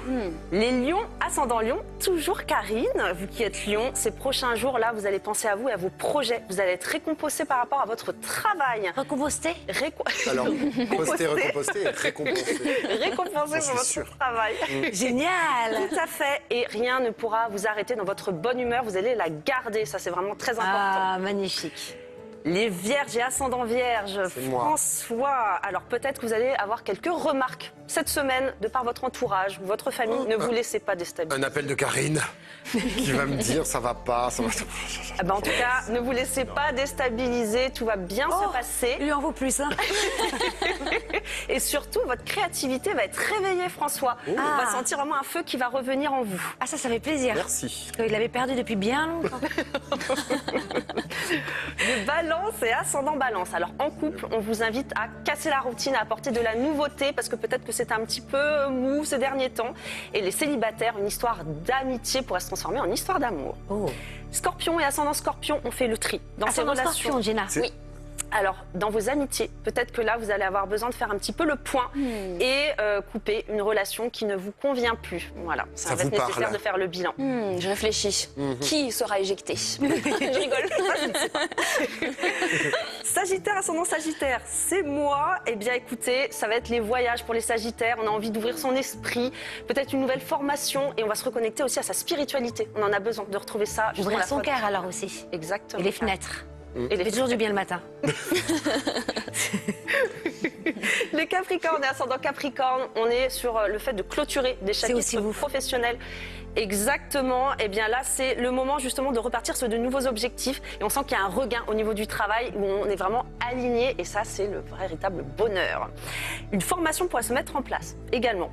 Les lions, ascendant lion, toujours Karine, vous qui êtes lion, ces prochains jours-là, vous allez penser à vous et à vos projets. Vous allez être récompensé par rapport à votre travail.
Recomposté.
Alors, poster, recomposter, récompenser.
Récompensé pour votre
sûr.
travail.
Génial.
Tout à fait. Et rien ne pourra vous arrêter dans votre bonne humeur. Vous allez la garder. Ça, c'est vraiment très important.
Ah, magnifique.
Les vierges et ascendants vierges,
C'est moi.
François. Alors peut-être que vous allez avoir quelques remarques cette semaine de par votre entourage ou votre famille. Ne vous laissez pas déstabiliser.
Un appel de Karine qui va me dire ça va pas, ça va.
Ah ben, en tout cas, ne vous laissez pas déstabiliser. Tout va bien se passer.
Il lui en vaut plus. Hein.
Et surtout, votre créativité va être réveillée, François. On va sentir vraiment un feu qui va revenir en vous.
Ah, ça fait plaisir.
Merci.
Il l'avait perdu depuis bien longtemps.
Le balance et ascendant balance. Alors en couple, on vous invite à casser la routine, à apporter de la nouveauté parce que peut-être que c'est un petit peu mou ces derniers temps. Et les célibataires, une histoire d'amitié pourrait se transformer en histoire d'amour.
Oh.
Scorpion et ascendant scorpion, on fait le tri dans ces
Ascendant
relations.
scorpion, Jenna.
Oui. Alors, dans vos amitiés, peut-être que là, vous allez avoir besoin de faire un petit peu le point et couper une relation qui ne vous convient plus. Voilà, ça va
vous
être nécessaire
parle.
de faire le bilan.
Je réfléchis. Qui sera éjecté? Je rigole.
Sagittaire, ascendant Sagittaire, c'est moi. Eh bien, écoutez, ça va être les voyages pour les Sagittaires. On a envie d'ouvrir son esprit, peut-être une nouvelle formation et on va se reconnecter aussi à sa spiritualité. On en a besoin de retrouver ça. justement,
Ouvrir
la
son
fois-
cœur alors aussi.
Exactement.
Et les fenêtres.
Et
Ça fait toujours du bien le matin.
Les Capricornes et ascendant Capricorne, on est sur le fait de clôturer des
C'est aussi
chapitres
vous.
professionnels. Exactement. Et bien là, c'est le moment justement de repartir sur de nouveaux objectifs. Et on sent qu'il y a un regain au niveau du travail où on est vraiment aligné. Et ça, c'est le véritable bonheur. Une formation pourrait se mettre en place également.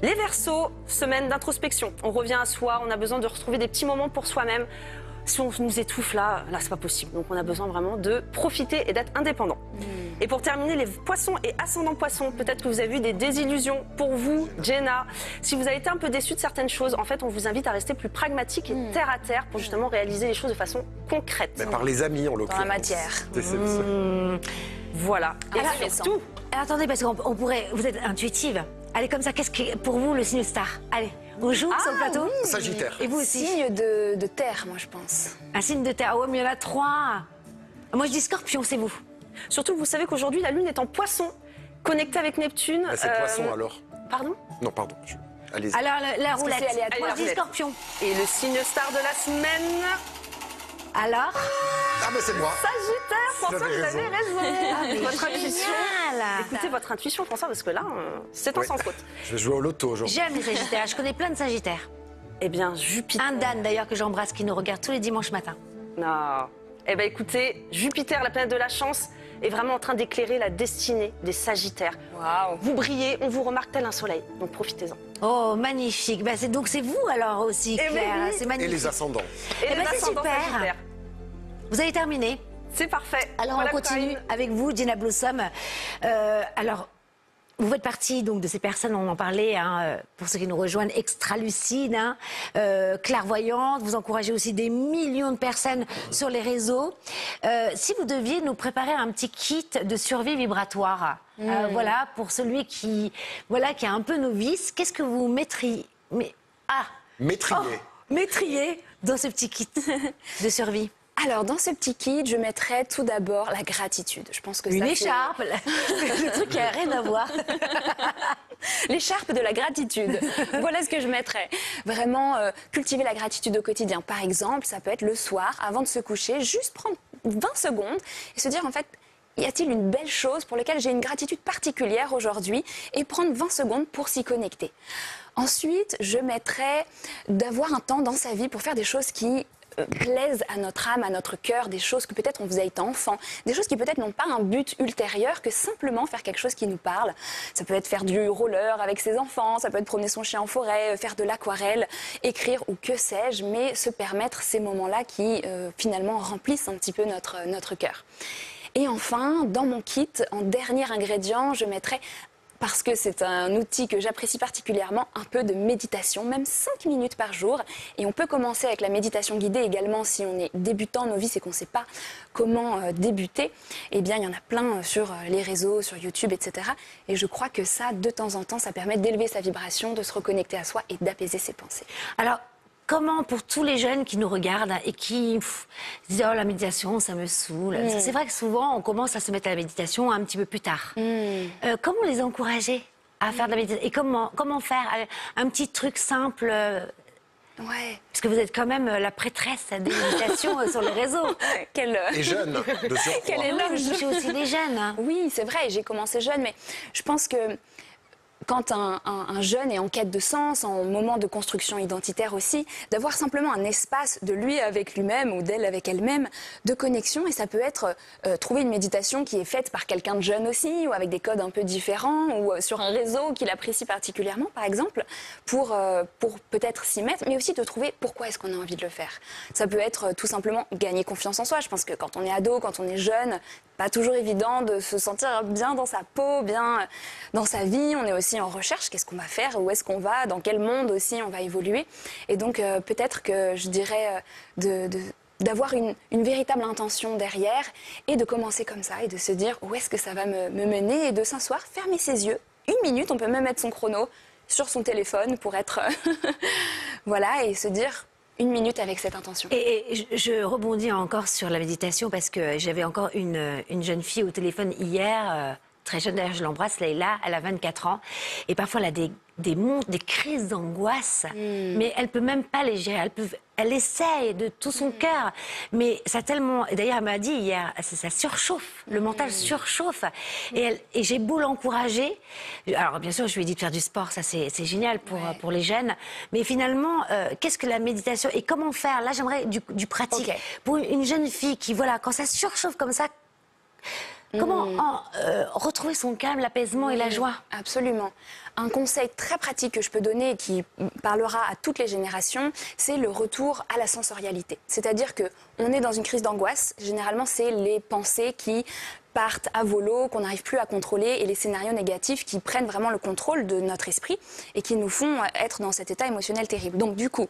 Les Verseaux, semaine d'introspection. On revient à soi, on a besoin de retrouver des petits moments pour soi-même. Si on nous étouffe là, c'est pas possible. Donc on a besoin vraiment de profiter et d'être indépendant. Et pour terminer, les poissons et ascendants poissons, peut-être que vous avez eu des désillusions. Pour vous, Jenna, si vous avez été un peu déçu de certaines choses, en fait, on vous invite à rester plus pragmatique et terre à terre pour justement réaliser les choses de façon concrète.
Mais par les amis, en l'occurrence.
Dans la matière.
C'est ça.
Voilà. Et
Alors,
surtout,
Attendez, parce qu'on pourrait. Vous êtes intuitive. Allez, comme ça, qu'est-ce que pour vous le signe star? Allez, On joue sur le plateau.
Sagittaire.
Et vous aussi?
Signe de terre, moi, je pense.
Un signe de terre. Ah ouais, mais il y en a 3. Moi, je dis Scorpion, c'est vous.
Surtout que vous savez qu'aujourd'hui, la Lune est en Poisson, connectée avec Neptune.
Bah, c'est Poisson alors.
Pardon?
Non, pardon. Allez-y.
Alors, la
que
roulette.
c'est aléatoire?
Moi, je dis
Roulette.
Scorpion.
Et le signe star de la semaine,
Alors?
Ah, mais c'est moi.
Sagittaire. François,
avez
vous avez raison. Votre intuition.
Génial.
Écoutez votre intuition, François, parce que là, c'est un
Oui.
sans faute.
Je vais jouer au loto aujourd'hui.
J'aime les Sagittaires. Je connais plein de Sagittaires.
Eh bien, Jupiter.
Un Dan, d'ailleurs, que j'embrasse, qui nous regarde tous les dimanches matins.
Non. Eh bien, écoutez, Jupiter, la planète de la chance, est vraiment en train d'éclairer la destinée des Sagittaires.
Waouh.
Vous brillez, on vous remarque tel un soleil. Donc profitez-en.
Oh, magnifique. Bah, donc, c'est vous, alors, aussi,
Eh
Claire.
oui.
C'est
Et
magnifique.
les ascendants.
Et
Eh ben, c'est
ascendants
super.
Sagittaires.
Vous avez terminé.
C'est parfait.
Alors,
Voilà,
on continue
Corinne.
avec vous, Gina Blossom. Alors, vous faites partie donc de ces personnes, on en parlait, hein, pour ceux qui nous rejoignent, extra-lucides, hein, clairvoyantes. Vous encouragez aussi des millions de personnes sur les réseaux. Si vous deviez nous préparer un petit kit de survie vibratoire, voilà, pour celui qui est un peu novice, qu'est-ce que vous mettriez mettriez dans ce petit kit de survie?
Alors, dans ce petit kit, je mettrais tout d'abord la gratitude. Je pense que
Une
ça,
écharpe, le truc qui n'a rien à voir.
L'écharpe de la gratitude. Voilà ce que je mettrais. Vraiment, cultiver la gratitude au quotidien. Par exemple, ça peut être le soir, avant de se coucher, juste prendre 20 secondes et se dire, en fait, y a-t-il une belle chose pour laquelle j'ai une gratitude particulière aujourd'hui, et prendre 20 secondes pour s'y connecter. Ensuite, je mettrais d'avoir un temps dans sa vie pour faire des choses qui plaisent à notre âme, à notre cœur, des choses que peut-être on faisait étant enfant, des choses qui peut-être n'ont pas un but ultérieur que simplement faire quelque chose qui nous parle. Ça peut être faire du roller avec ses enfants, ça peut être promener son chien en forêt, faire de l'aquarelle, écrire ou que sais-je, mais se permettre ces moments-là qui finalement remplissent un petit peu notre cœur. Et enfin, dans mon kit, en dernier ingrédient, je mettrais, parce que c'est un outil que j'apprécie particulièrement, un peu de méditation, même 5 minutes par jour. Et on peut commencer avec la méditation guidée également si on est débutant, novice et qu'on ne sait pas comment débuter. Eh bien, il y en a plein sur les réseaux, sur YouTube, etc. Et je crois que ça, de temps en temps, ça permet d'élever sa vibration, de se reconnecter à soi et d'apaiser ses pensées.
Alors, comment, pour tous les jeunes qui nous regardent et qui se disent « Oh, la méditation, ça me saoule Parce que c'est vrai que souvent, on commence à se mettre à la méditation un petit peu plus tard. Comment les encourager à faire de la méditation? Et comment faire un petit truc simple
Ouais.
Parce que vous êtes quand même la prêtresse des méditations sur les réseaux.
Et jeune, de surcroît.
Quel
Oui,
éloge.
vous touchez aussi des jeunes. Hein.
Oui, c'est vrai, j'ai commencé jeune, mais je pense que quand un jeune est en quête de sens, en moment de construction identitaire aussi, d'avoir simplement un espace de lui avec lui-même ou d'elle avec elle-même, de connexion. Et ça peut être trouver une méditation qui est faite par quelqu'un de jeune aussi, ou avec des codes un peu différents, ou sur un réseau qu'il apprécie particulièrement, par exemple, pour peut-être s'y mettre, mais aussi de trouver pourquoi est-ce qu'on a envie de le faire. Ça peut être tout simplement gagner confiance en soi. Je pense que quand on est ado, quand on est jeune, pas toujours évident de se sentir bien dans sa peau, bien dans sa vie. On est aussi en recherche, qu'est-ce qu'on va faire, où est-ce qu'on va, dans quel monde aussi on va évoluer. Et donc peut-être que je dirais d'avoir une véritable intention derrière et de commencer comme ça et de se dire où est-ce que ça va me mener et de s'asseoir, fermer ses yeux. 1 minute, on peut même mettre son chrono sur son téléphone pour être... voilà, et se dire... 1 minute avec cette intention.
Et je rebondis encore sur la méditation parce que j'avais encore une jeune fille au téléphone hier, très jeune d'ailleurs, je l'embrasse, Leïla, elle a 24 ans. Et parfois elle a des crises d'angoisse, mais elle peut même pas les gérer. Elle essaye de tout son cœur, mais ça tellement... D'ailleurs, elle m'a dit hier, ça surchauffe, le mental surchauffe. Et j'ai beau l'encourager. Alors, bien sûr, je lui ai dit de faire du sport, ça c'est génial pour les jeunes. Mais finalement, qu'est-ce que la méditation et comment faire? Là, j'aimerais du pratique.
Okay.
Pour une jeune fille qui, voilà, quand ça surchauffe comme ça, comment retrouver son calme, l'apaisement et la joie?
Absolument. Un conseil très pratique que je peux donner et qui parlera à toutes les générations, c'est le retour à la sensorialité. C'est-à-dire qu'on est dans une crise d'angoisse. Généralement, c'est les pensées qui partent à volo, qu'on n'arrive plus à contrôler, et les scénarios négatifs qui prennent vraiment le contrôle de notre esprit et qui nous font être dans cet état émotionnel terrible. Donc du coup,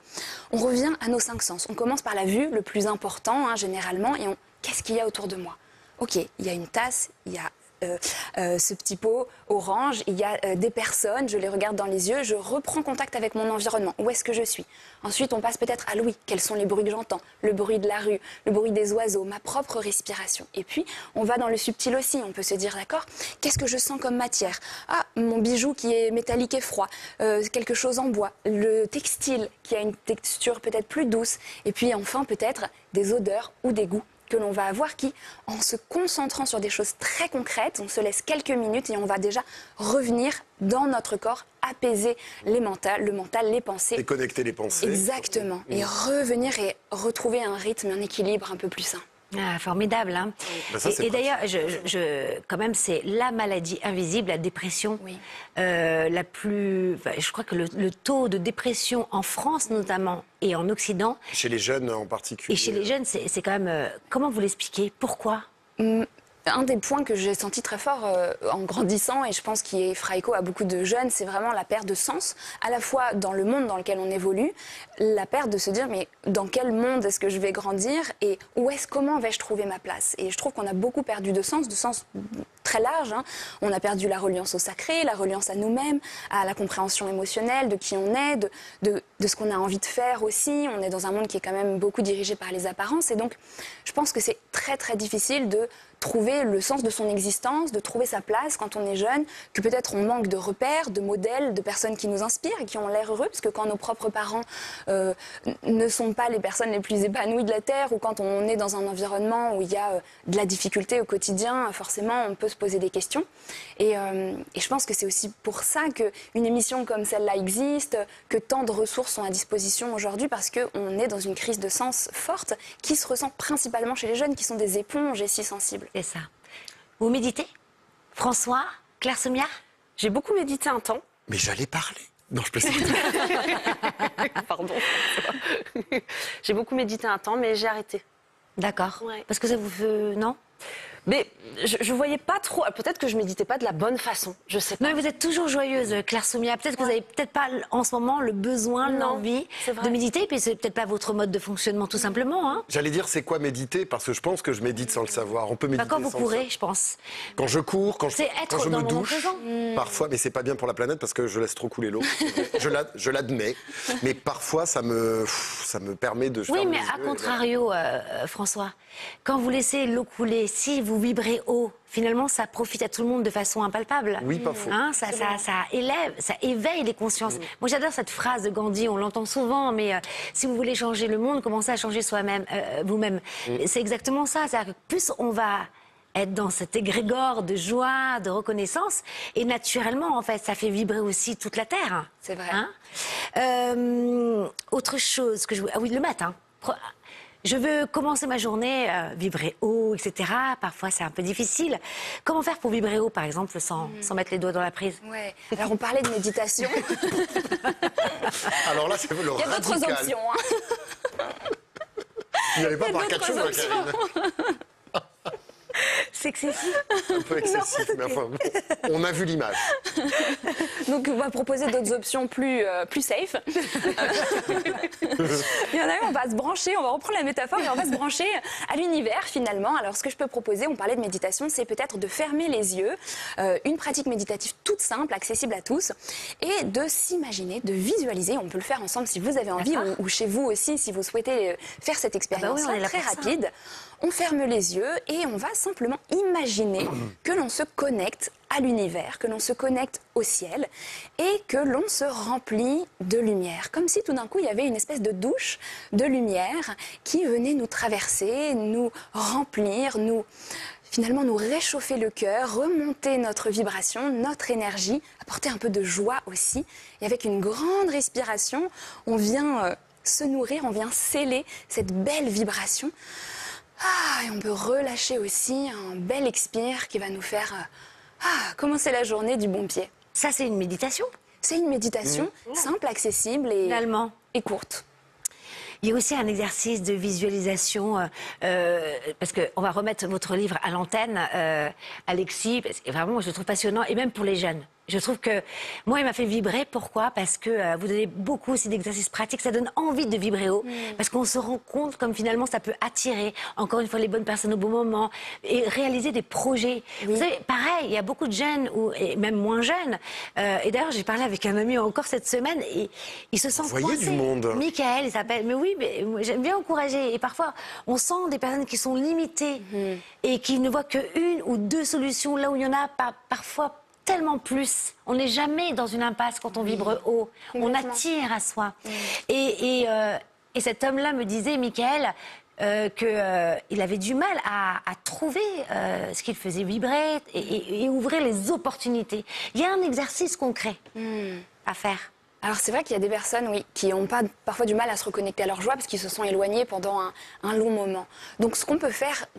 on revient à nos 5 sens. On commence par la vue, le plus important généralement, et qu'est-ce qu'il y a autour de moi? Ok, il y a une tasse, il y a ce petit pot orange, il y a des personnes, je les regarde dans les yeux, je reprends contact avec mon environnement. Où est-ce que je suis? Ensuite, on passe peut-être à l'ouïe. Quels sont les bruits que j'entends? Le bruit de la rue, le bruit des oiseaux, ma propre respiration. Et puis, on va dans le subtil aussi. On peut se dire, d'accord, qu'est-ce que je sens comme matière? Ah, mon bijou qui est métallique et froid, quelque chose en bois, le textile qui a une texture peut-être plus douce. Et puis enfin, peut-être des odeurs ou des goûts que l'on va avoir qui, en se concentrant sur des choses très concrètes, on se laisse quelques minutes et on va déjà revenir dans notre corps, apaiser le mental, les pensées.
Déconnecter les pensées.
Exactement. Et revenir et retrouver un rythme, un équilibre un peu plus sain.
Ah, formidable. Hein.
Ben ça,
et d'ailleurs, quand même, c'est la maladie invisible, la dépression,
Oui.
la plus. Enfin, je crois que le taux de dépression en France notamment et en Occident.
Chez les jeunes en particulier.
Et chez les jeunes, c'est quand même. Comment vous l'expliquez? Pourquoi?
Un des points que j'ai senti très fort en grandissant, et je pense qu'il effraie écho à beaucoup de jeunes, c'est vraiment la perte de sens, à la fois dans le monde dans lequel on évolue, la perte de se dire mais dans quel monde est-ce que je vais grandir et comment vais-je trouver ma place? Et je trouve qu'on a beaucoup perdu de sens très large. Hein. On a perdu la reliance au sacré, la reliance à nous-mêmes, à la compréhension émotionnelle de qui on est, de ce qu'on a envie de faire aussi. On est dans un monde qui est quand même beaucoup dirigé par les apparences, et donc je pense que c'est très très difficile de trouver le sens de son existence, de trouver sa place quand on est jeune, que peut-être on manque de repères, de modèles, de personnes qui nous inspirent et qui ont l'air heureux, parce que quand nos propres parents ne sont pas les personnes les plus épanouies de la Terre, ou quand on est dans un environnement où il y a de la difficulté au quotidien, forcément on peut se poser des questions. Et je pense que c'est aussi pour ça qu'une émission comme celle-là existe, que tant de ressources sont à disposition aujourd'hui, parce qu'on est dans une crise de sens forte qui se ressent principalement chez les jeunes, qui sont des éponges et si sensibles.
C'est ça. Vous méditez? François? Claire Soumia?
J'ai beaucoup médité un temps.
Mais j'allais parler. Non, je plaisante.
Pardon. J'ai beaucoup médité un temps, mais j'ai arrêté.
D'accord.
Ouais.
Parce que ça vous fait. Non?
Mais je voyais pas trop. Peut-être que je méditais pas de la bonne façon. Je sais pas.
Non, mais vous êtes toujours joyeuse, Claire Soumia. Peut-être que vous n'avez peut-être pas en ce moment le besoin,
Non,
l'envie
c'est vrai.
de méditer, puis c'est peut-être pas votre mode de fonctionnement, tout simplement. Hein.
J'allais dire, c'est quoi méditer? Parce que je pense que je médite sans le savoir. On peut méditer
Quand vous
sans le
courez,
savoir.
je pense.
Quand je cours, quand
C'est être
je
dans
me
le moment
douche,
présent.
parfois, mais c'est pas bien pour la planète parce que je laisse trop couler l'eau. Je l'admets, mais parfois ça me permet de.
Oui,
ferme
mais
les
à
yeux et voilà.
contrario, François, quand vous laissez l'eau couler, si vous vibrez haut, finalement, ça profite à tout le monde de façon impalpable.
Oui, pas faux.
Hein, ça élève, ça éveille les consciences. Moi, j'adore cette phrase de Gandhi, on l'entend souvent, mais si vous voulez changer le monde, commencez à changer vous-même. C'est exactement ça. C'est-à-dire que plus on va être dans cet égrégore de joie, de reconnaissance, et naturellement, en fait, ça fait vibrer aussi toute la Terre.
C'est vrai.
Hein. Autre chose que je... Ah oui, le matin. Je veux commencer ma journée, vibrer haut, etc. Parfois, c'est un peu difficile. Comment faire pour vibrer haut, par exemple, sans mettre les doigts dans la prise?
Ouais. Alors on parlait de méditation.
Alors là, c'est le
Il y a d'autres
radical.
options. Hein.
Il n'y avait pas par quatre
d'autres
cheveux, Karine.
C'est excessif.
Un peu excessif, mais enfin, on a vu l'image.
Donc on va proposer d'autres options plus safe. Il y en a une, on va se brancher, on va reprendre la métaphore et on va se brancher à l'univers finalement. Alors ce que je peux proposer, on parlait de méditation, c'est peut-être de fermer les yeux, une pratique méditative toute simple, accessible à tous, et de s'imaginer, de visualiser. On peut le faire ensemble si vous avez envie, ou chez vous aussi si vous souhaitez faire cette expérience
on est là
très
pour ça.
rapide. On ferme les yeux et on va simplement imaginer que l'on se connecte à l'univers, que l'on se connecte au ciel et que l'on se remplit de lumière. Comme si tout d'un coup il y avait une espèce de douche de lumière qui venait nous traverser, nous remplir, finalement nous réchauffer le cœur, remonter notre vibration, notre énergie, apporter un peu de joie aussi. Et avec une grande respiration, on vient se nourrir, on vient sceller cette belle vibration. Et on peut relâcher aussi un bel expire qui va nous faire commencer la journée du bon pied.
Ça, c'est une méditation,
C'est une méditation simple, accessible
finalement.
et courte.
Il y a aussi un exercice de visualisation, parce qu'on va remettre votre livre à l'antenne, Alexis, parce que vraiment, je le trouve passionnant, et même pour les jeunes. Je trouve que moi, il m'a fait vibrer. Pourquoi? Parce que vous donnez beaucoup aussi d'exercices pratiques. Ça donne envie de vibrer haut. Parce qu'on se rend compte comme finalement ça peut attirer, encore une fois, les bonnes personnes au bon moment et réaliser des projets. Vous savez, pareil, il y a beaucoup de jeunes, et même moins jeunes. Et d'ailleurs, j'ai parlé avec un ami encore cette semaine et il se sent
voyez
coincé.
du monde.
Michael, il s'appelle. Mais oui, mais moi, j'aime bien encourager. Et parfois, on sent des personnes qui sont limitées et qui ne voient qu'une ou deux solutions là où il y en a parfois tellement plus. On n'est jamais dans une impasse quand on vibre haut. On attire à soi. Et cet homme-là me disait, Michael, qu'il avait du mal à trouver ce qu'il faisait vibrer et ouvrir les opportunités. Il y a un exercice concret à faire.
Alors c'est vrai qu'il y a des personnes, oui, qui ont parfois du mal à se reconnecter à leur joie parce qu'ils se sont éloignés pendant un long moment. Donc ce qu'on peut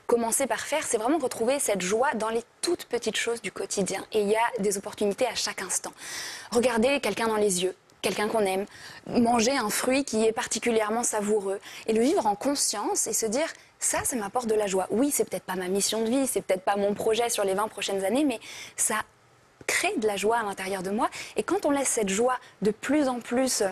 commencer par faire, c'est vraiment retrouver cette joie dans les toutes petites choses du quotidien. Et il y a des opportunités à chaque instant. Regardez quelqu'un dans les yeux, quelqu'un qu'on aime, manger un fruit qui est particulièrement savoureux et le vivre en conscience et se dire ça m'apporte de la joie. Oui, c'est peut-être pas ma mission de vie, c'est peut-être pas mon projet sur les 20 prochaines années, mais ça crée de la joie à l'intérieur de moi. Et quand on laisse cette joie de plus en plus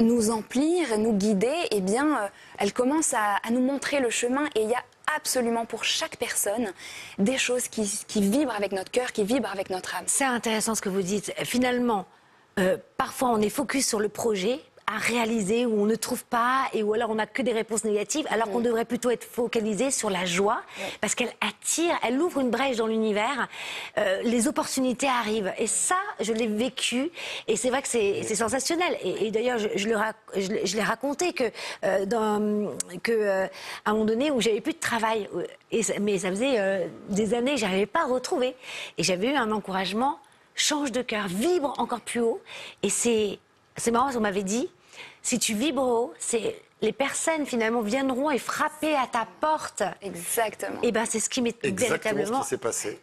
nous emplir, nous guider, eh bien, elle commence à nous montrer le chemin. Et il y a absolument pour chaque personne des choses qui vibrent avec notre cœur, qui vibrent avec notre âme.
C'est intéressant ce que vous dites. Finalement, parfois on est focus sur le projet à réaliser où on ne trouve pas et où alors on n'a que des réponses négatives alors qu'on devrait plutôt être focalisé sur la joie parce qu'elle attire, elle ouvre une brèche dans l'univers, les opportunités arrivent et ça je l'ai vécu et c'est vrai que c'est sensationnel et d'ailleurs je l'ai raconté que à un moment donné où j'avais plus de travail mais ça faisait des années que j'arrivais pas à retrouver et j'avais eu un encouragement, change de cœur, vibre encore plus haut et c'est marrant, on m'avait dit, si tu vibres haut, les personnes finalement viendront et frapper à ta porte.
Exactement.
Et ben c'est ce qui m'est véritablement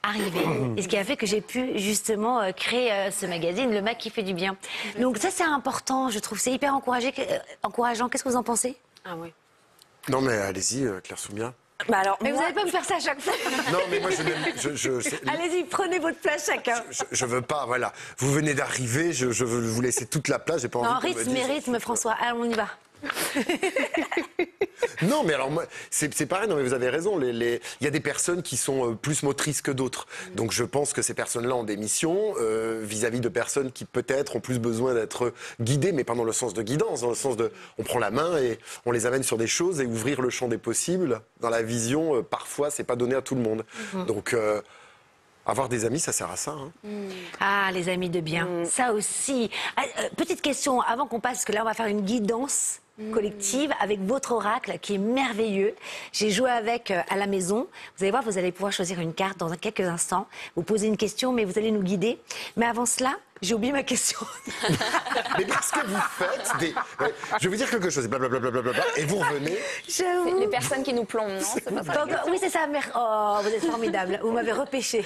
arrivé. Et ce qui a fait que j'ai pu justement créer ce magazine, Le Mag qui fait du bien. Donc ça c'est important, je trouve, c'est hyper encourageant. Qu'est-ce que vous en pensez?
Ah oui.
Non mais allez-y, Claire Soumia.
Bah alors,
mais vous n'allez pas me faire ça à chaque fois.
Non, mais moi,
allez-y, prenez votre place chacun.
Je veux pas, voilà. Vous venez d'arriver, je veux vous laisser toute la place. J'ai pas envie
rythme et rythme, François. Allez, on y va.
Non, mais alors moi, c'est pareil. Non, mais vous avez raison. Il y a des personnes qui sont plus motrices que d'autres. Donc, je pense que ces personnes-là ont des missions vis-à-vis de personnes qui peut-être ont plus besoin d'être guidées, mais pas dans le sens de guidance, dans le sens de, on prend la main et on les amène sur des choses et ouvrir le champ des possibles. Dans la vision, parfois, c'est pas donné à tout le monde. Donc. Avoir des amis, ça sert à ça. Hein.
Ah, les amis de bien, ça aussi. Petite question, avant qu'on passe, parce que là, on va faire une guidance collective avec votre oracle qui est merveilleux. J'ai joué avec à la maison. Vous allez voir, vous allez pouvoir choisir une carte dans quelques instants. Vous posez une question, mais vous allez nous guider. Mais avant cela, j'ai oublié ma question.
Mais parce que vous faites des... Ouais, je vais vous dire quelque chose, blablabla, et vous revenez...
C'est les personnes qui nous plombent, non? C'est pas ça.
Oui, c'est ça. Oh, vous êtes formidable. Vous m'avez repêché.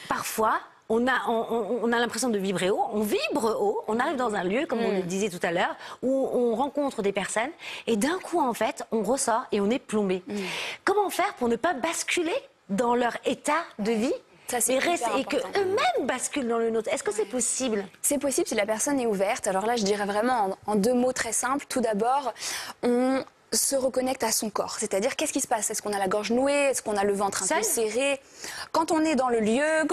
Parfois... On a l'impression de vibrer haut, on vibre haut, on arrive dans un lieu, comme on le disait tout à l'heure, où on rencontre des personnes, et d'un coup, en fait, on ressort et on est plombé. Comment faire pour ne pas basculer dans leur état de vie et qu'eux-mêmes basculent dans le nôtre? Est-ce que c'est possible?
C'est possible si la personne est ouverte. Alors là, je dirais vraiment en deux mots très simples. Tout d'abord, on se reconnecte à son corps. C'est-à-dire, qu'est-ce qui se passe? Est-ce qu'on a la gorge nouée? Est-ce qu'on a le ventre un peu serré? Quand on est dans le lieu,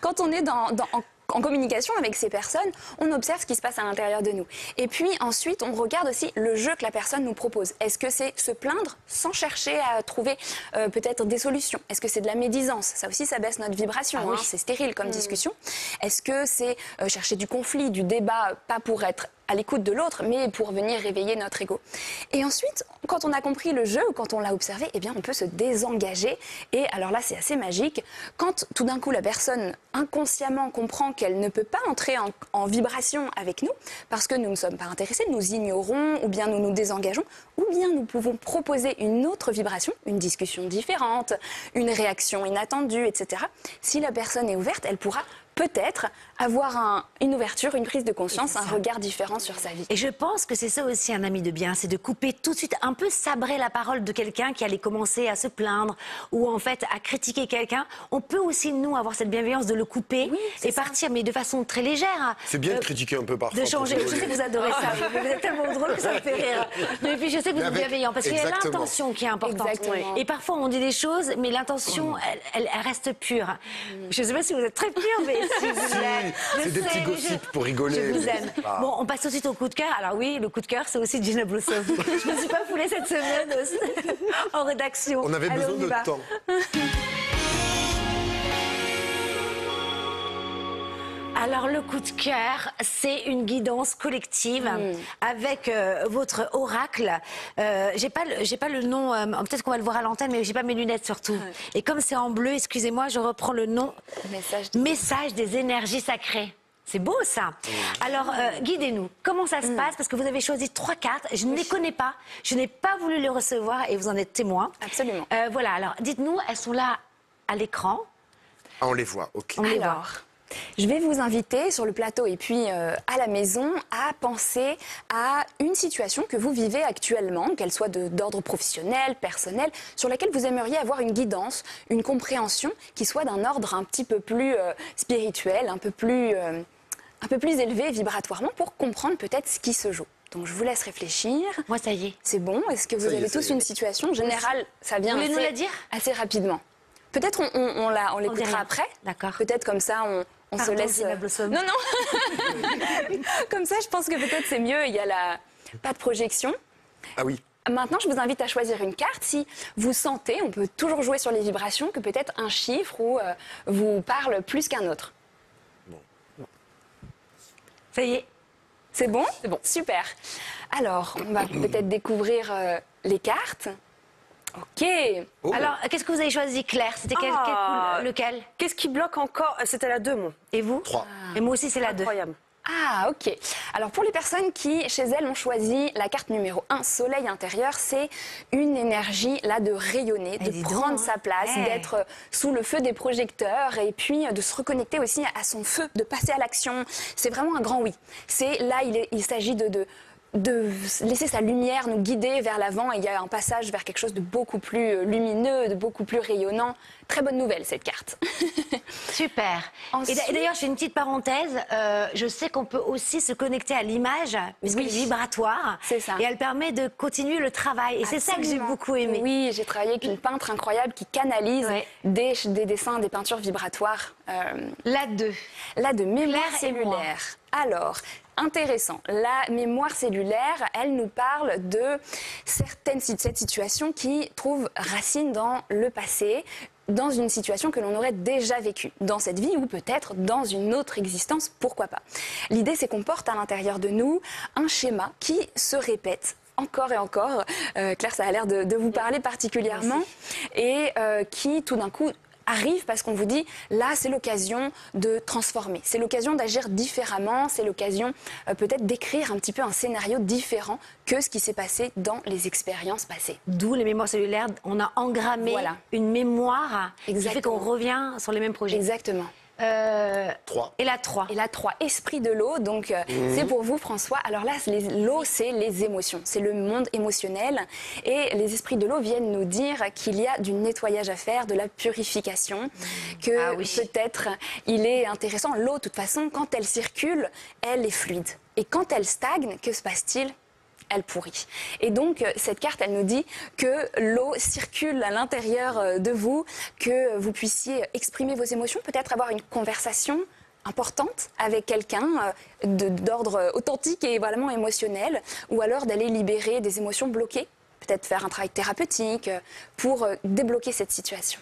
quand on est en communication avec ces personnes, on observe ce qui se passe à l'intérieur de nous. Et puis ensuite, on regarde aussi le jeu que la personne nous propose. Est-ce que c'est se plaindre sans chercher à trouver peut-être des solutions? Est-ce que c'est de la médisance? Ça aussi, ça baisse notre vibration.
Oui.
C'est stérile comme discussion. Est-ce que c'est chercher du conflit, du débat, pas pour être à l'écoute de l'autre, mais pour venir réveiller notre ego. Et ensuite, quand on a compris le jeu, quand on l'a observé, eh bien, on peut se désengager. Et alors là, c'est assez magique. Quand tout d'un coup, la personne inconsciemment comprend qu'elle ne peut pas entrer en vibration avec nous, parce que nous ne sommes pas intéressés, nous ignorons, ou bien nous nous désengageons, ou bien nous pouvons proposer une autre vibration, une discussion différente, une réaction inattendue, etc. Si la personne est ouverte, elle pourra peut-être avoir une ouverture, une prise de conscience, un regard différent sur sa vie.
Et je pense que c'est ça aussi un ami de bien, c'est de couper tout de suite, un peu sabrer la parole de quelqu'un qui allait commencer à se plaindre ou en fait à critiquer quelqu'un. On peut aussi, nous, avoir cette bienveillance de le couper et partir, mais de façon très légère.
C'est bien de critiquer un peu parfois.
De changer.
pour
Je sais que vous adorez ça. Vous êtes tellement drôle que ça me fait rire. Mais puis je sais que vous êtes bienveillant parce qu'il y a l'intention qui est importante.
Exactement.
Et parfois on dit des choses, mais l'intention, elle reste pure. Je ne sais pas si vous êtes très pure, mais si vous l'êtes.
C'est des petits gossips pour rigoler.
Je vous
mais
aime.
c'est pas-
Bon, on passe tout de suite au coup de cœur. Alors oui, le coup de cœur, c'est aussi Gina Blossom. Je ne me suis pas foulée cette semaine en rédaction.
On avait
Allez,
besoin
y va.
de temps.
Alors le coup de cœur, c'est une guidance collective avec votre oracle. J'ai pas le nom. Peut-être qu'on va le voir à l'antenne, mais j'ai pas mes lunettes surtout. Et comme c'est en bleu, excusez-moi, je reprends le nom. Message des énergies sacrées. C'est beau ça. Alors guidez-nous. Comment ça se passe? Parce que vous avez choisi 3 cartes. Je ne les connais pas. Je n'ai pas voulu les recevoir et vous en êtes témoin.
Absolument.
Voilà. Alors dites-nous, elles sont là à l'écran.
Ah, on les voit, ok.
On les voit.
Alors, je vais vous inviter sur le plateau et puis à la maison à penser à une situation que vous vivez actuellement, qu'elle soit d'ordre professionnel, personnel, sur laquelle vous aimeriez avoir une guidance, une compréhension qui soit d'un ordre un petit peu plus spirituel, un peu plus élevé vibratoirement pour comprendre peut-être ce qui se joue. Donc je vous laisse réfléchir.
Moi, ça y est.
C'est bon? Est-ce que vous avez tous une situation? En général, ça vient
Vous voulez nous la dire
assez rapidement. Peut-être on
dit
l'écoutera
rien.
après.
D'accord.
Peut-être comme ça, on se
Pardon,
laisse...
Gina Blossom.
Non, non. Comme ça, je pense que peut-être c'est mieux. Il y a pas de projection.
Ah oui.
Maintenant, je vous invite à choisir une carte. Si vous sentez, on peut toujours jouer sur les vibrations, que peut-être un chiffre vous parle plus qu'un autre.
Ça y est.
C'est bon? C'est bon. Super. Alors, on va peut-être découvrir les cartes. Ok.
Oh.
Alors, qu'est-ce que vous avez choisi, Claire? C'était lequel?
Qu'est-ce qui bloque encore? C'était la 2, moi.
Et vous?
3.
Et moi aussi, c'est la 2.
Incroyable.
Ah, ok. Alors, pour les personnes qui, chez elles, ont choisi la carte numéro 1, Soleil intérieur, c'est une énergie, là, de rayonner, de
dis donc,
prendre
hein.
sa place,
Ouais.
d'être sous le feu des projecteurs et puis de se reconnecter aussi à son feu, de passer à l'action. C'est vraiment un grand oui. Là, il s'agit de laisser sa lumière nous guider vers l'avant et il y a un passage vers quelque chose de beaucoup plus lumineux, de beaucoup plus rayonnant. Très bonne nouvelle, cette carte.
Super.
Ensuite-
Et d'ailleurs, j'ai une petite parenthèse. Je sais qu'on peut aussi se connecter à l'image, puisqu'elle est vibratoire.
C'est ça.
Et elle permet de continuer le travail. Et c'est ça que j'ai
Absolument.
beaucoup aimé.
Oui, j'ai travaillé avec une peintre incroyable qui canalise
Ouais.
des dessins, des peintures vibratoires.
La 2.
Là, de mémoire
Claire et moi.
cellulaire. Alors, intéressant. La mémoire cellulaire, elle nous parle de cette situation qui trouve racine dans le passé, dans une situation que l'on aurait déjà vécue, dans cette vie ou peut-être dans une autre existence, pourquoi pas. L'idée, c'est qu'on porte à l'intérieur de nous un schéma qui se répète encore et encore. Claire, ça a l'air de vous parler particulièrement. Et qui, tout d'un coup, arrive parce qu'on vous dit, là, c'est l'occasion de transformer. C'est l'occasion d'agir différemment. C'est l'occasion peut-être d'écrire un petit peu un scénario différent que ce qui s'est passé dans les expériences passées.
D'où les mémoires cellulaires. On a engrammé
Voilà.
une mémoire qui fait
Exactement.
qu'on revient sur les mêmes projets.
Exactement.
3.
Et la 3.
Et la 3, esprit de l'eau, donc c'est pour vous François. Alors là, l'eau, c'est les émotions, c'est le monde émotionnel. Et les esprits de l'eau viennent nous dire qu'il y a du nettoyage à faire, de la purification, que
Ah oui.
peut-être il est intéressant. L'eau, de toute façon, quand elle circule, elle est fluide. Et quand elle stagne, que se passe-t-il ? Elle pourrit. Et donc, cette carte, elle nous dit que l'eau circule à l'intérieur de vous, que vous puissiez exprimer vos émotions, peut-être avoir une conversation importante avec quelqu'un d'ordre authentique et vraiment émotionnel, ou alors d'aller libérer des émotions bloquées, peut-être faire un travail thérapeutique pour débloquer cette situation.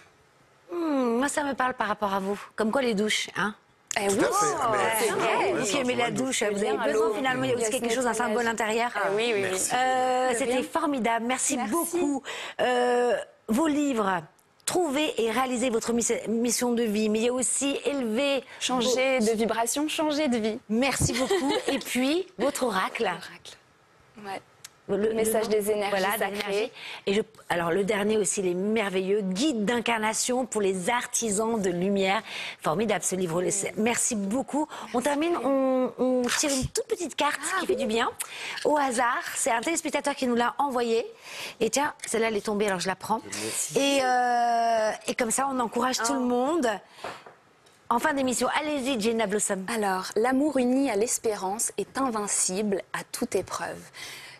Moi, ça me parle par rapport à vous. Comme quoi les douches, hein?
Eh oui,
Tout à fait. Ah, mais
c'est
c'est
vrai.
vrai.
Vous qui aimez la douche, vous avez
bien
besoin
l'eau.
finalement, il y a aussi
Il y a
quelque
ce
chose, un
nettoyage.
symbole intérieur.
Ah oui, oui, oui.
Merci.
C'était
bien.
formidable, merci
Merci.
beaucoup. Vos livres, trouver et réaliser votre mission de vie, mais il y a aussi élever...
Changer de vibration, changer de vie.
Merci beaucoup. Et puis, votre oracle.
Oracle. Ouais.
le
message
nom.
des énergies
Voilà, des
sacrées.
énergies. Et alors le dernier aussi, il est merveilleux, guide d'incarnation pour les artisans de lumière. Formidable ce livre. Merci beaucoup. On termine, on tire une toute petite carte qui fait du bien au hasard. C'est un téléspectateur qui nous l'a envoyé. Et tiens, celle-là elle est tombée, alors je la prends. Et comme ça, on encourage tout le monde. En fin d'émission, allez-y, Jenna Blossom.
Alors, l'amour uni à l'espérance est invincible à toute épreuve.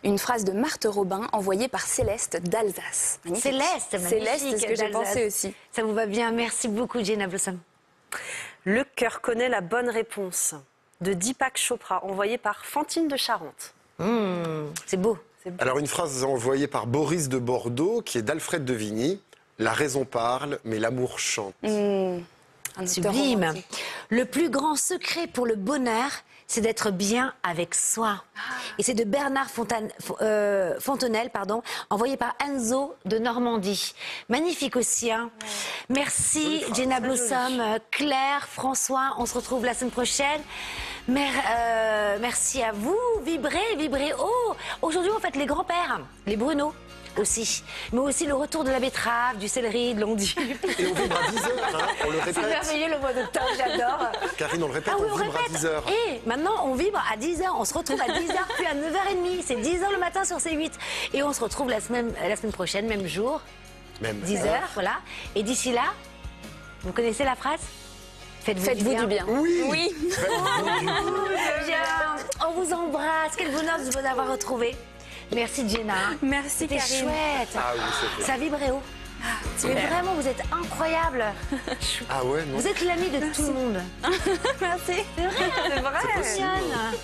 Une phrase de Marthe Robin envoyée par Céleste d'Alsace. Magnifique.
Céleste,
Céleste, c'est ce que j'ai
d'Alsace.
pensé aussi.
Ça vous va bien. Merci beaucoup, Jenna Blossom.
Le cœur connaît la bonne réponse de Deepak Chopra, envoyé par Fantine de Charente.
C'est beau.
Alors une phrase envoyée par Boris de Bordeaux, qui est d'Alfred de Vigny. La raison parle, mais l'amour chante.
Un auteur
Sublime.
romantique.
Le plus grand secret pour le bonheur, c'est d'être bien avec soi. Et c'est de Bernard Fontenelle, envoyé par Enzo de Normandie. Magnifique aussi. Hein. Merci Jenna Blossom, Claire, François. On se retrouve la semaine prochaine. Merci à vous. Vibrez haut. Aujourd'hui, on fête les grands-pères, les Bruno. Aussi. Mais aussi le retour de la betterave, du céleri, de l'endive.
Et on vibre à 10h, hein, on le
C'est
répète.
merveilleux le mois d'octobre, j'adore.
Karine, on le répète,
Ah oui,
on vibre à 10h.
Et maintenant, on vibre à 10h. On se retrouve à 10h, puis à 9h30. C'est 10h le matin sur C8. Et on se retrouve la semaine prochaine, même jour,
Même
10h, voilà. Et d'ici là, vous connaissez la phrase?
Faites-vous du bien.
Oui.
Bien. On vous embrasse. Quel bonheur de vous avoir retrouvé. Merci Jenna.
Merci
C'était
Karine.
chouette.
Ah oui, c'est
Ça vibrait haut. Mais vraiment, vous êtes incroyable.
Ah ouais, non.
Vous êtes l'ami de tout le monde.
Merci.
C'est vrai.
C'est vrai.
Mignonne.